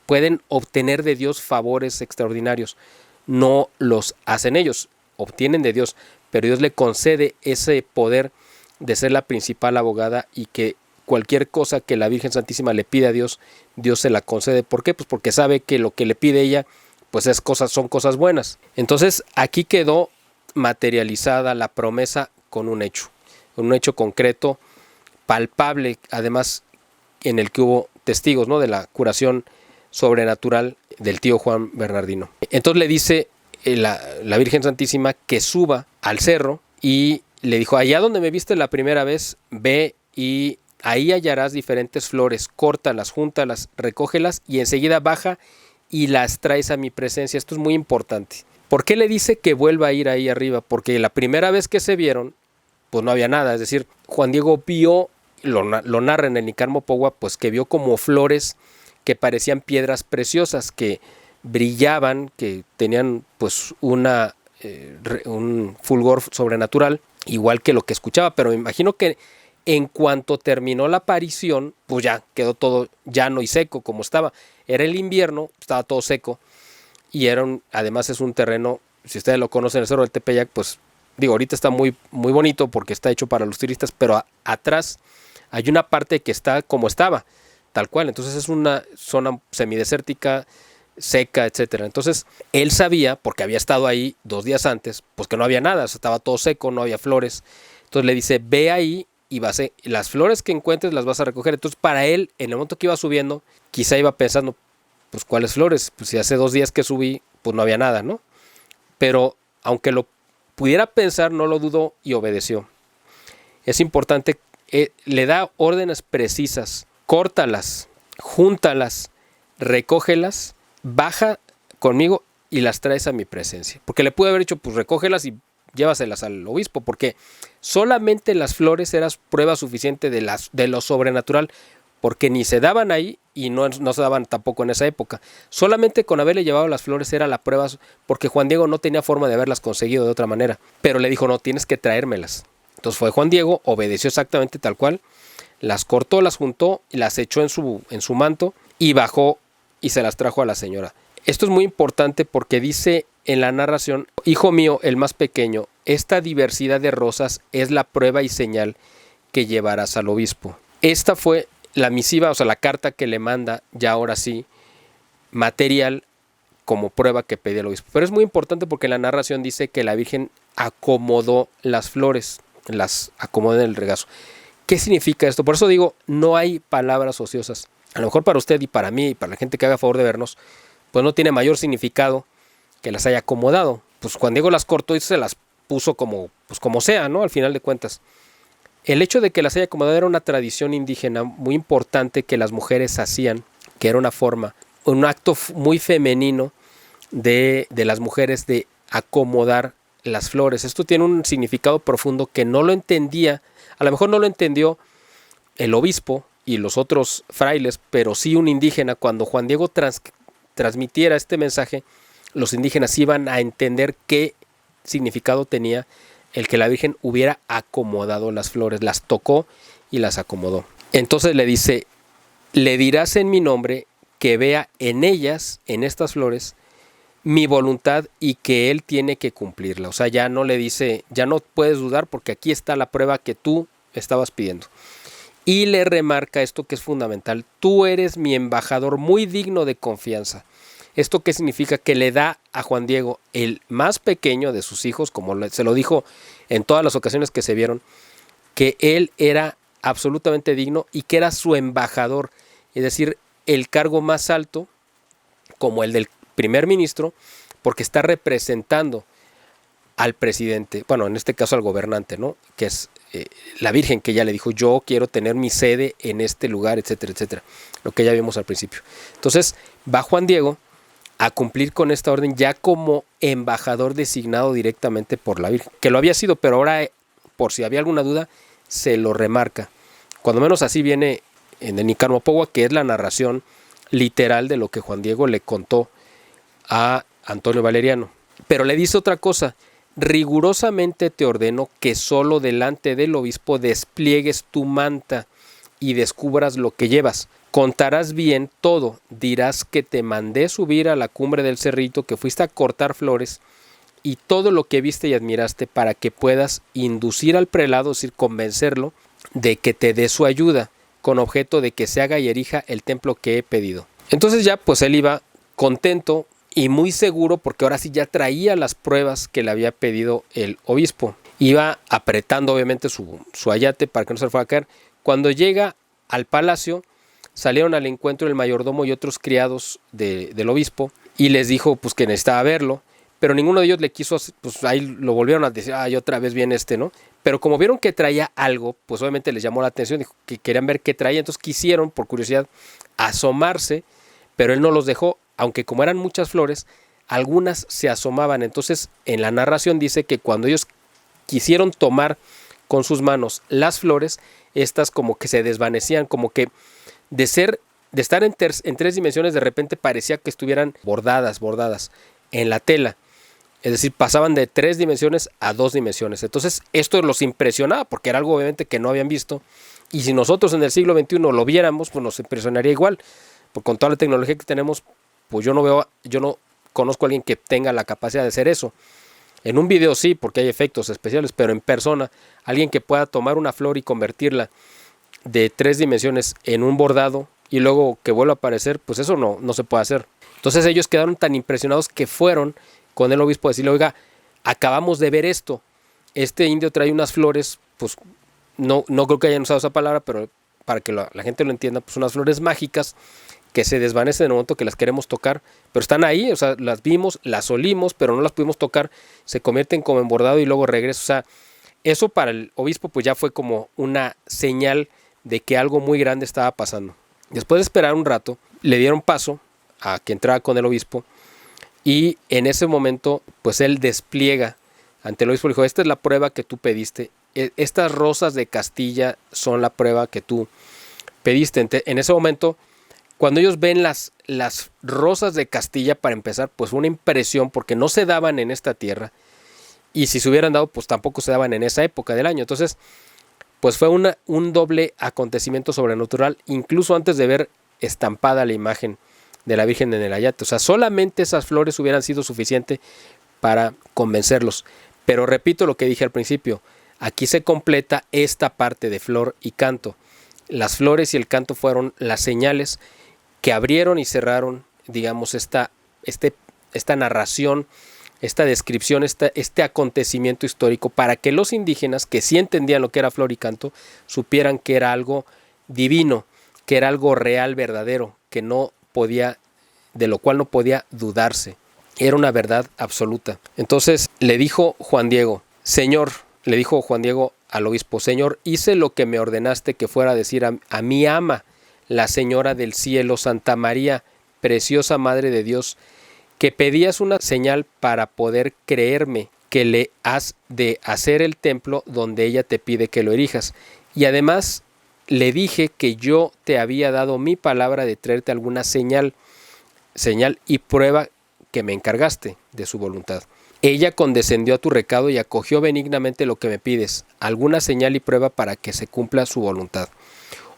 pueden obtener de Dios favores extraordinarios. No los hacen ellos, obtienen de Dios, pero Dios le concede ese poder de ser la principal abogada y que cualquier cosa que la Virgen Santísima le pide a Dios, Dios se la concede. ¿Por qué? Pues porque sabe que lo que le pide ella pues son cosas buenas. Entonces aquí quedó materializada la promesa con un hecho concreto, palpable, además en el que hubo testigos, ¿no?, de la curación sobrenatural del tío Juan Bernardino. Entonces le dice la Virgen Santísima que suba al cerro y le dijo: allá donde me viste la primera vez, ve y ahí hallarás diferentes flores, córtalas, júntalas, recógelas y enseguida baja y las traes a mi presencia. Esto es muy importante. ¿Por qué le dice que vuelva a ir ahí arriba? Porque la primera vez que se vieron, pues no había nada. Es decir, Juan Diego vio, lo narra en el Nican Mopogua, pues que vio como flores que parecían piedras preciosas, que brillaban, que tenían pues un fulgor sobrenatural, igual que lo que escuchaba. Pero me imagino que en cuanto terminó la aparición, pues ya quedó todo llano y seco como estaba. Era el invierno, estaba todo seco y además es un terreno, si ustedes lo conocen, el Cerro del Tepeyac, pues digo, ahorita está muy, muy bonito porque está hecho para los turistas, pero atrás hay una parte que está como estaba, tal cual. Entonces es una zona semidesértica, seca, etcétera. Entonces él sabía, porque había estado ahí 2 días antes, pues que no había nada, estaba todo seco, no había flores. Entonces le dice: ve ahí y las flores que encuentres las vas a recoger. Entonces para él, en el momento que iba subiendo, quizá iba pensando, pues ¿cuáles flores? Pues si hace 2 días que subí, pues no había nada, ¿no? Pero aunque lo pudiera pensar, no lo dudó y obedeció. Es importante, le da órdenes precisas: córtalas, júntalas, recógelas, baja conmigo y las traes a mi presencia. Porque le pude haber dicho, pues recógelas y llévaselas al obispo, porque solamente las flores eran prueba suficiente de lo sobrenatural, porque ni se daban ahí y no se daban tampoco en esa época. Solamente con haberle llevado las flores era la prueba, porque Juan Diego no tenía forma de haberlas conseguido de otra manera. Pero le dijo: no, tienes que traérmelas. Entonces fue Juan Diego, obedeció exactamente tal cual, las cortó, las juntó y las echó en su manto y bajó y se las trajo a la señora. Esto es muy importante porque dice en la narración: hijo mío, el más pequeño, esta diversidad de rosas es la prueba y señal que llevarás al obispo. Esta fue la misiva, o sea, la carta que le manda, ya ahora sí, material, como prueba que pedía el obispo. Pero es muy importante porque la narración dice que la Virgen acomodó las flores, las acomodó en el regazo. ¿Qué significa esto? Por eso digo, no hay palabras ociosas. A lo mejor para usted y para mí y para la gente que haga favor de vernos, pues no tiene mayor significado que las haya acomodado. Pues Juan Diego las cortó y se las puso como sea, ¿no? Al final de cuentas. El hecho de que las haya acomodado era una tradición indígena muy importante que las mujeres hacían, que era un acto muy femenino de las mujeres de acomodar las flores. Esto tiene un significado profundo que no lo entendía, a lo mejor no lo entendió el obispo y los otros frailes, pero sí un indígena. Cuando Juan Diego transmitiera este mensaje, los indígenas iban a entender qué significado tenía el que la Virgen hubiera acomodado las flores, las tocó y las acomodó. Entonces le dice: le dirás en mi nombre que vea en ellas, en estas flores, mi voluntad y que él tiene que cumplirla. O sea, ya no le dice, ya no puedes dudar porque aquí está la prueba que tú estabas pidiendo. Y le remarca esto que es fundamental: tú eres mi embajador muy digno de confianza. ¿Esto qué significa? Que le da a Juan Diego, el más pequeño de sus hijos, como se lo dijo en todas las ocasiones que se vieron, que él era absolutamente digno y que era su embajador, es decir, el cargo más alto, como el del primer ministro, porque está representando al presidente, bueno, en este caso al gobernante, ¿no? Que es la Virgen, que ya le dijo: yo quiero tener mi sede en este lugar, etcétera, etcétera, lo que ya vimos al principio. Entonces va Juan Diego a cumplir con esta orden ya como embajador designado directamente por la Virgen, que lo había sido, pero ahora, por si había alguna duda, se lo remarca. Cuando menos así viene en el Nican Mopogua, que es la narración literal de lo que Juan Diego le contó a Antonio Valeriano. Pero le dice otra cosa: rigurosamente te ordeno que solo delante del obispo despliegues tu manta y descubras lo que llevas. Contarás bien todo, dirás que te mandé subir a la cumbre del cerrito, que fuiste a cortar flores, y todo lo que viste y admiraste, para que puedas inducir al prelado, es decir, convencerlo de que te dé su ayuda, con objeto de que se haga y erija el templo que he pedido. Entonces ya pues él iba contento y muy seguro porque ahora sí ya traía las pruebas que le había pedido el obispo. Iba apretando obviamente su ayate para que no se le fuera a caer. Cuando llega al palacio, salieron al encuentro el mayordomo y otros criados del obispo y les dijo pues que necesitaba verlo, pero ninguno de ellos le quiso, pues ahí lo volvieron a decir, ay, otra vez viene ¿no? Pero como vieron que traía algo, pues obviamente les llamó la atención, dijo que querían ver qué traía, entonces quisieron, por curiosidad, asomarse, pero él no los dejó, aunque como eran muchas flores, algunas se asomaban. Entonces en la narración dice que cuando ellos quisieron tomar con sus manos las flores, estas como que se desvanecían, como que de estar en 3 dimensiones, de repente parecía que estuvieran bordadas en la tela. Es decir, pasaban de 3 dimensiones a 2 dimensiones. Entonces esto los impresionaba porque era algo obviamente que no habían visto. Y si nosotros en el siglo XXI lo viéramos, pues nos impresionaría igual. Porque con toda la tecnología que tenemos, pues yo no conozco a alguien que tenga la capacidad de hacer eso. En un video sí, porque hay efectos especiales, pero en persona, alguien que pueda tomar una flor y convertirla de 3 dimensiones en un bordado y luego que vuelva a aparecer, pues eso no se puede hacer. Entonces ellos quedaron tan impresionados que fueron con el obispo a decirle, oiga, acabamos de ver esto, este indio trae unas flores, pues no creo que hayan usado esa palabra, pero para que la gente lo entienda, pues unas flores mágicas que se desvanecen en el momento que las queremos tocar, pero están ahí, o sea, las vimos, las olimos, pero no las pudimos tocar, se convierten como en bordado y luego regresan. O sea, eso para el obispo pues ya fue como una señal de que algo muy grande estaba pasando. Después de esperar un rato, le dieron paso a que entrara con el obispo y en ese momento pues él despliega ante el obispo, le dijo, esta es la prueba que tú pediste, estas rosas de Castilla son la prueba que tú pediste. En ese momento, cuando ellos ven las rosas de Castilla, para empezar, pues fue una impresión porque no se daban en esta tierra y si se hubieran dado, pues tampoco se daban en esa época del año. Entonces, pues fue un doble acontecimiento sobrenatural, incluso antes de ver estampada la imagen de la Virgen en el ayate. O sea, solamente esas flores hubieran sido suficiente para convencerlos. Pero repito lo que dije al principio, aquí se completa esta parte de flor y canto. Las flores y el canto fueron las señales que abrieron y cerraron, digamos, esta narración, esta descripción, este acontecimiento histórico, para que los indígenas, que sí entendían lo que era flor y canto, supieran que era algo divino, que era algo real, verdadero, de lo cual no podía dudarse. Era una verdad absoluta. Entonces le dijo Juan Diego, Señor, le dijo Juan Diego al obispo, Señor, hice lo que me ordenaste que fuera a decir a mi ama, la Señora del Cielo, Santa María, preciosa Madre de Dios, que pedías una señal para poder creerme que le has de hacer el templo donde ella te pide que lo erijas. Y además le dije que yo te había dado mi palabra de traerte alguna señal y prueba que me encargaste de su voluntad. Ella condescendió a tu recado y acogió benignamente lo que me pides, alguna señal y prueba para que se cumpla su voluntad.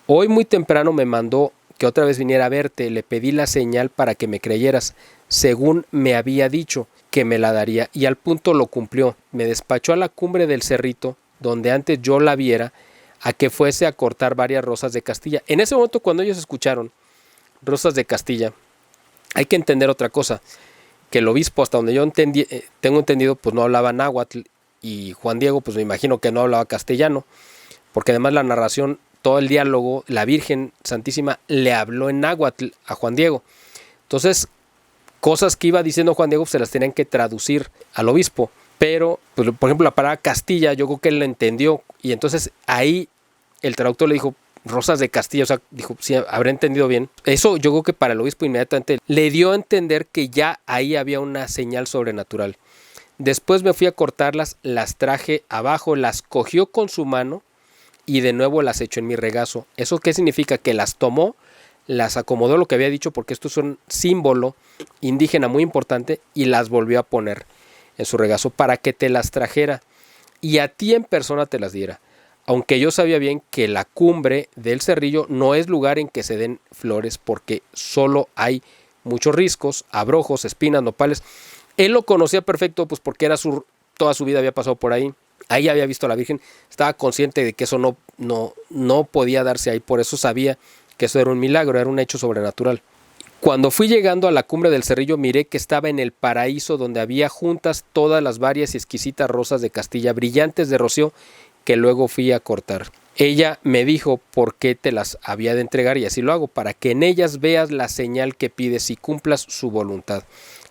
Hoy muy temprano me mandó que otra vez viniera a verte, le pedí la señal para que me creyeras, según me había dicho que me la daría, y al punto lo cumplió. Me despachó a la cumbre del cerrito, donde antes yo la viera, a que fuese a cortar varias rosas de Castilla. En ese momento, cuando ellos escucharon rosas de Castilla, hay que entender otra cosa, que el obispo, hasta donde yo tengo entendido, pues no hablaba náhuatl, y Juan Diego, pues me imagino que no hablaba castellano, porque además la narración, todo el diálogo, la Virgen Santísima le habló en náhuatl a Juan Diego. Entonces, cosas que iba diciendo Juan Diego se las tenían que traducir al obispo, pero, pues, por ejemplo, la palabra Castilla, yo creo que él la entendió, y entonces ahí el traductor le dijo, rosas de Castilla, o sea, dijo, sí, habré entendido bien. Eso yo creo que para el obispo inmediatamente le dio a entender que ya ahí había una señal sobrenatural. Después me fui a cortarlas, las traje abajo, las cogió con su mano y de nuevo las echó en mi regazo. ¿Eso qué significa? Que las tomó, las acomodó lo que había dicho, porque esto es un símbolo indígena muy importante, y las volvió a poner en su regazo para que te las trajera y a ti en persona te las diera. Aunque yo sabía bien que la cumbre del cerrillo no es lugar en que se den flores, porque solo hay muchos riscos, abrojos, espinas, nopales. Él lo conocía perfecto, pues porque era toda su vida había pasado por ahí. Ahí había visto a la Virgen, estaba consciente de que eso no podía darse ahí, por eso sabía que eso era un milagro, era un hecho sobrenatural. Cuando fui llegando a la cumbre del cerrillo miré que estaba en el paraíso donde había juntas todas las varias y exquisitas rosas de Castilla brillantes de rocío que luego fui a cortar. Ella me dijo por qué te las había de entregar y así lo hago, para que en ellas veas la señal que pides y cumplas su voluntad.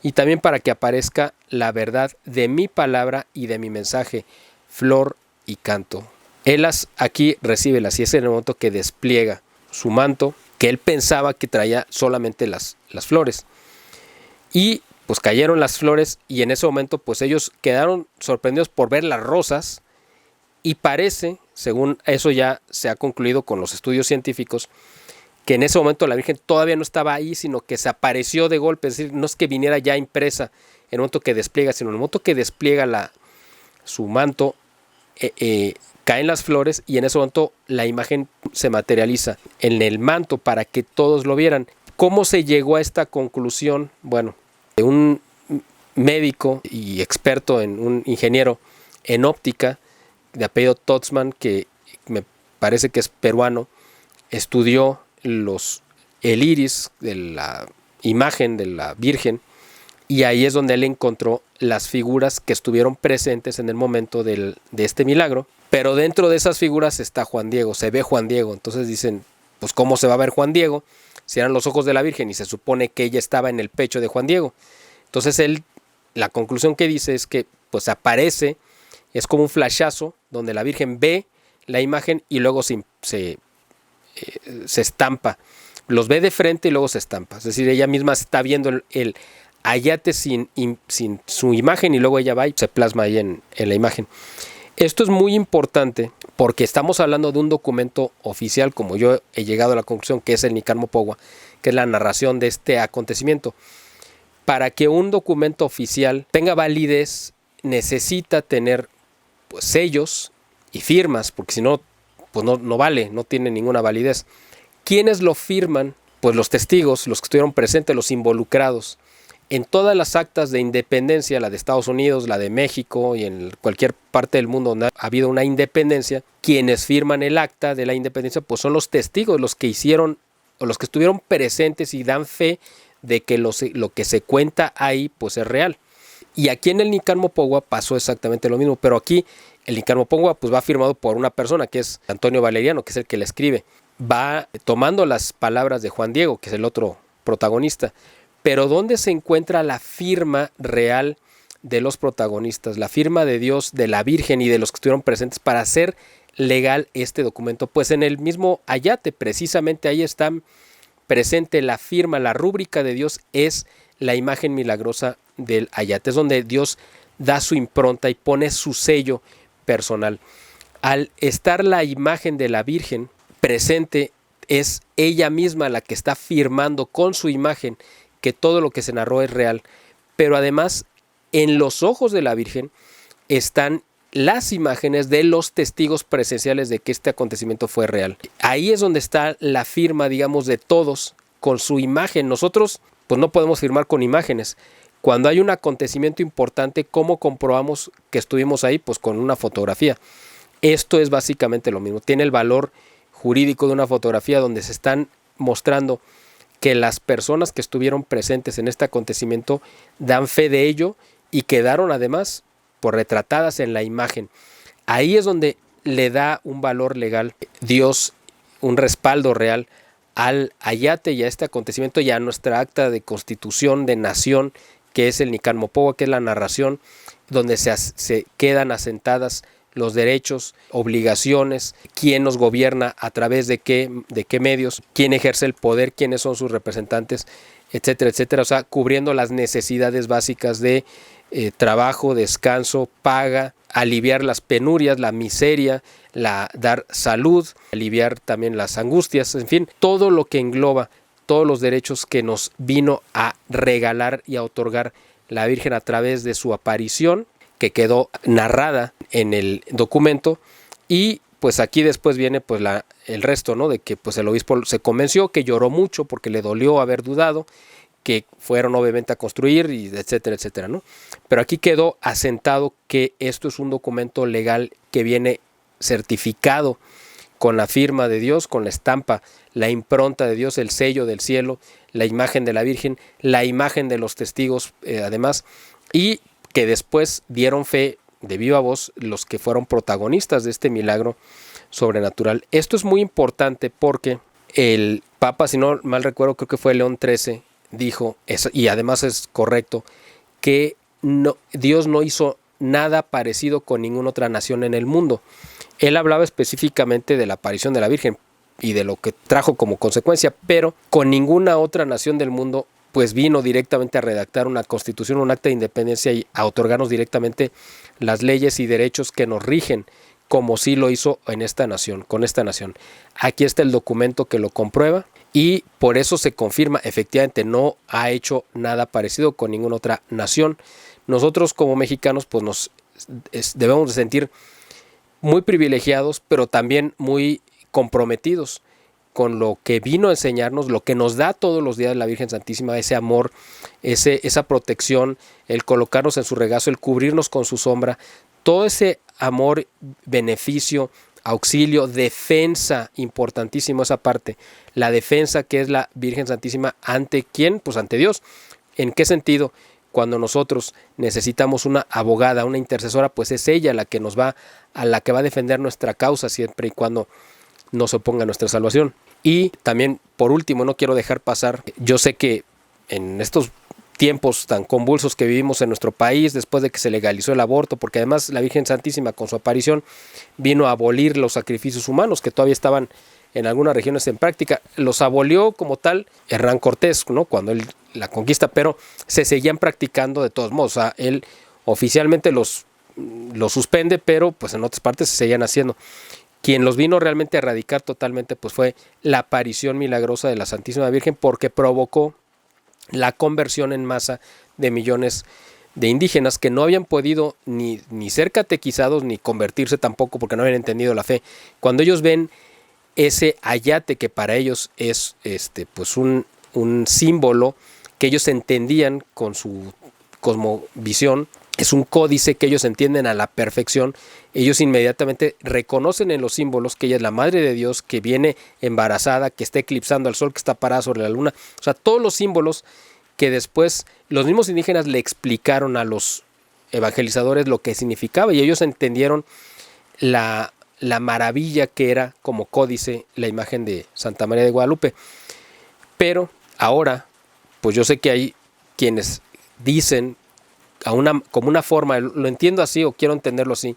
Y también para que aparezca la verdad de mi palabra y de mi mensaje, flor y canto. Élas aquí recíbelas y es en el momento que despliega su manto, que él pensaba que traía solamente las flores. Y pues cayeron las flores y en ese momento pues ellos quedaron sorprendidos por ver las rosas y parece, según eso ya se ha concluido con los estudios científicos, que en ese momento la Virgen todavía no estaba ahí, sino que se apareció de golpe, es decir, no es que viniera ya impresa en el momento que despliega, sino en el momento que despliega su manto, caen las flores y en ese momento la imagen se materializa en el manto para que todos lo vieran. ¿Cómo se llegó a esta conclusión? Bueno, de un médico y experto, un ingeniero en óptica de apellido Totzmann, que me parece que es peruano, estudió el iris de la imagen de la Virgen y ahí es donde él encontró las figuras que estuvieron presentes en el momento de este milagro. Pero dentro de esas figuras está Juan Diego, se ve Juan Diego. Entonces dicen, pues ¿cómo se va a ver Juan Diego si eran los ojos de la Virgen y se supone que ella estaba en el pecho de Juan Diego? Entonces la conclusión que dice es que pues aparece, es como un flashazo donde la Virgen ve la imagen y luego se estampa. Los ve de frente y luego se estampa. Es decir, ella misma está viendo el ayate sin su imagen y luego ella va y se plasma ahí en la imagen. Esto es muy importante porque estamos hablando de un documento oficial, como yo he llegado a la conclusión, que es el Nican Mopogua, que es la narración de este acontecimiento. Para que un documento oficial tenga validez, necesita tener pues, sellos y firmas, porque si no, pues no vale, no tiene ninguna validez. ¿Quiénes lo firman? Pues los testigos, los que estuvieron presentes, los involucrados. En todas las actas de independencia, la de Estados Unidos, la de México y en cualquier parte del mundo donde ha habido una independencia, quienes firman el acta de la independencia pues son los testigos, los que hicieron o los que estuvieron presentes y dan fe de que lo que se cuenta ahí pues es real. Y aquí en el Nican Mopogua pasó exactamente lo mismo, pero aquí el Nican Mopogua pues va firmado por una persona que es Antonio Valeriano, que es el que le escribe. Va tomando las palabras de Juan Diego, que es el otro protagonista. Pero ¿dónde se encuentra la firma real de los protagonistas? La firma de Dios, de la Virgen y de los que estuvieron presentes para hacer legal este documento. Pues en el mismo ayate, precisamente ahí está presente la firma, la rúbrica de Dios es la imagen milagrosa del ayate. Es donde Dios da su impronta y pone su sello personal. Al estar la imagen de la Virgen presente, es ella misma la que está firmando con su imagen que todo lo que se narró es real, pero además en los ojos de la Virgen están las imágenes de los testigos presenciales de que este acontecimiento fue real. Ahí es donde está la firma, digamos, de todos con su imagen. Nosotros pues no podemos firmar con imágenes. Cuando hay un acontecimiento importante, ¿cómo comprobamos que estuvimos ahí? Pues con una fotografía. Esto es básicamente lo mismo. Tiene el valor jurídico de una fotografía donde se están mostrando que las personas que estuvieron presentes en este acontecimiento dan fe de ello y quedaron además por retratadas en la imagen. Ahí es donde le da un valor legal Dios, un respaldo real al ayate y a este acontecimiento y a nuestra acta de constitución de nación, que es el Nican Mopogua, que es la narración donde se quedan asentadas los derechos, obligaciones, quién nos gobierna, a través de qué medios, quién ejerce el poder, quiénes son sus representantes, etcétera, etcétera. O sea, cubriendo las necesidades básicas de trabajo, descanso, paga, aliviar las penurias, la miseria, dar salud, aliviar también las angustias, en fin, todo lo que engloba todos los derechos que nos vino a regalar y a otorgar la Virgen a través de su aparición, que quedó narrada en el documento. Y pues aquí después viene pues el resto, ¿no? De que pues el obispo se convenció, que lloró mucho porque le dolió haber dudado, que fueron obviamente a construir, y etcétera, etcétera, ¿no? Pero aquí quedó asentado que esto es un documento legal que viene certificado con la firma de Dios, con la estampa, la impronta de Dios, el sello del cielo, la imagen de la Virgen, la imagen de los testigos además, y que después dieron fe de viva voz los que fueron protagonistas de este milagro sobrenatural. Esto es muy importante porque el Papa, si no mal recuerdo, creo que fue León XIII, dijo, y además es correcto, que Dios no hizo nada parecido con ninguna otra nación en el mundo. Él hablaba específicamente de la aparición de la Virgen y de lo que trajo como consecuencia, pero con ninguna otra nación del mundo pues vino directamente a redactar una constitución, un acta de independencia y a otorgarnos directamente las leyes y derechos que nos rigen, como sí lo hizo en esta nación, con esta nación. Aquí está el documento que lo comprueba y por eso se confirma, efectivamente no ha hecho nada parecido con ninguna otra nación. Nosotros como mexicanos pues debemos de sentir muy privilegiados, pero también muy comprometidos con lo que vino a enseñarnos, lo que nos da todos los días la Virgen Santísima, ese amor, esa protección, el colocarnos en su regazo, el cubrirnos con su sombra, todo ese amor, beneficio, auxilio, defensa, importantísimo esa parte, la defensa que es la Virgen Santísima, ¿ante quién? Pues ante Dios. ¿En qué sentido? Cuando nosotros necesitamos una abogada, una intercesora, pues es ella la que la que va a defender nuestra causa siempre y cuando no se oponga a nuestra salvación. Y también, por último, no quiero dejar pasar, yo sé que en estos tiempos tan convulsos que vivimos en nuestro país, después de que se legalizó el aborto, porque además la Virgen Santísima con su aparición vino a abolir los sacrificios humanos que todavía estaban en algunas regiones en práctica, los abolió como tal Hernán Cortés, ¿no? Cuando él la conquista, pero se seguían practicando de todos modos, o sea, él oficialmente los suspende, pero pues en otras partes se seguían haciendo. Quien los vino realmente a erradicar totalmente pues fue la aparición milagrosa de la Santísima Virgen, porque provocó la conversión en masa de millones de indígenas que no habían podido ni ser catequizados ni convertirse tampoco porque no habían entendido la fe. Cuando ellos ven ese ayate que para ellos es pues un símbolo que ellos entendían con su cosmovisión, es un códice que ellos entienden a la perfección, ellos inmediatamente reconocen en los símbolos que ella es la Madre de Dios, que viene embarazada, que está eclipsando al sol, que está parada sobre la luna, o sea, todos los símbolos que después los mismos indígenas le explicaron a los evangelizadores lo que significaba y ellos entendieron la maravilla que era como códice la imagen de Santa María de Guadalupe. Pero ahora, pues yo sé que hay quienes dicen como una forma, lo entiendo así o quiero entenderlo así,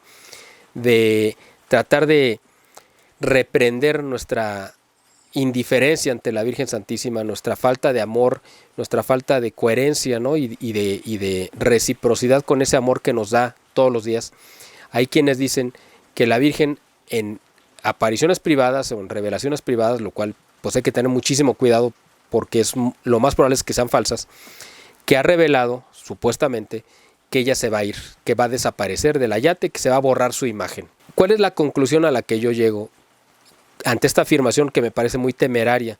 de tratar de reprender nuestra indiferencia ante la Virgen Santísima, nuestra falta de amor, nuestra falta de coherencia, ¿no? y de reciprocidad con ese amor que nos da todos los días. Hay quienes dicen que la Virgen en apariciones privadas o en revelaciones privadas, lo cual pues hay que tener muchísimo cuidado porque lo más probable es que sean falsas, que ha revelado supuestamente que ella se va a ir, que va a desaparecer del ayate, que se va a borrar su imagen. ¿Cuál es la conclusión a la que yo llego ante esta afirmación que me parece muy temeraria?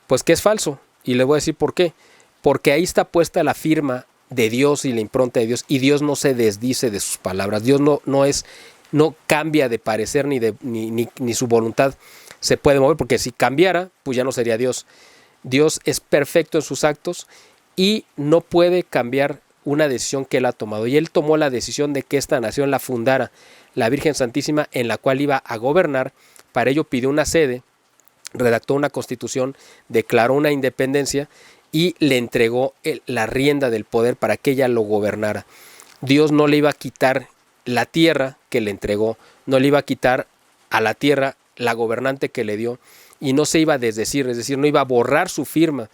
Pues que es falso, y le voy a decir por qué. Porque ahí está puesta la firma de Dios y la impronta de Dios, y Dios no se desdice de sus palabras. Dios no cambia de parecer ni su voluntad se puede mover, porque si cambiara, pues ya no sería Dios. Dios es perfecto en sus actos y no puede cambiar una decisión que él ha tomado. Y él tomó la decisión de que esta nación la fundara la Virgen Santísima, en la cual iba a gobernar. Para ello pidió una sede, redactó una constitución, declaró una independencia y le entregó la rienda del poder para que ella lo gobernara. Dios no le iba a quitar la tierra que le entregó, no le iba a quitar a la tierra la gobernante que le dio, y no se iba a desdecir, es decir, no iba a borrar su firma,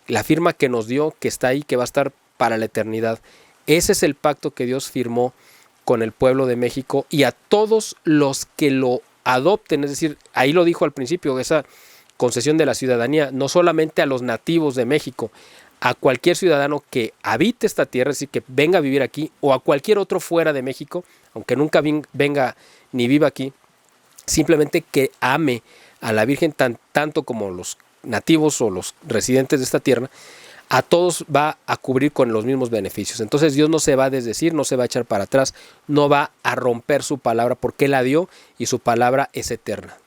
la firma que nos dio, que está ahí, que va a estar para la eternidad. Ese es el pacto que Dios firmó con el pueblo de México y a todos los que lo adopten, es decir, ahí lo dijo al principio, esa concesión de la ciudadanía, no solamente a los nativos de México, a cualquier ciudadano que habite esta tierra, es decir, que venga a vivir aquí, o a cualquier otro fuera de México, aunque nunca venga ni viva aquí, simplemente que ame a la Virgen tanto como los nativos o los residentes de esta tierra, a todos va a cubrir con los mismos beneficios. Entonces Dios no se va a desdecir, no se va a echar para atrás, no va a romper su palabra porque Él la dio y su palabra es eterna.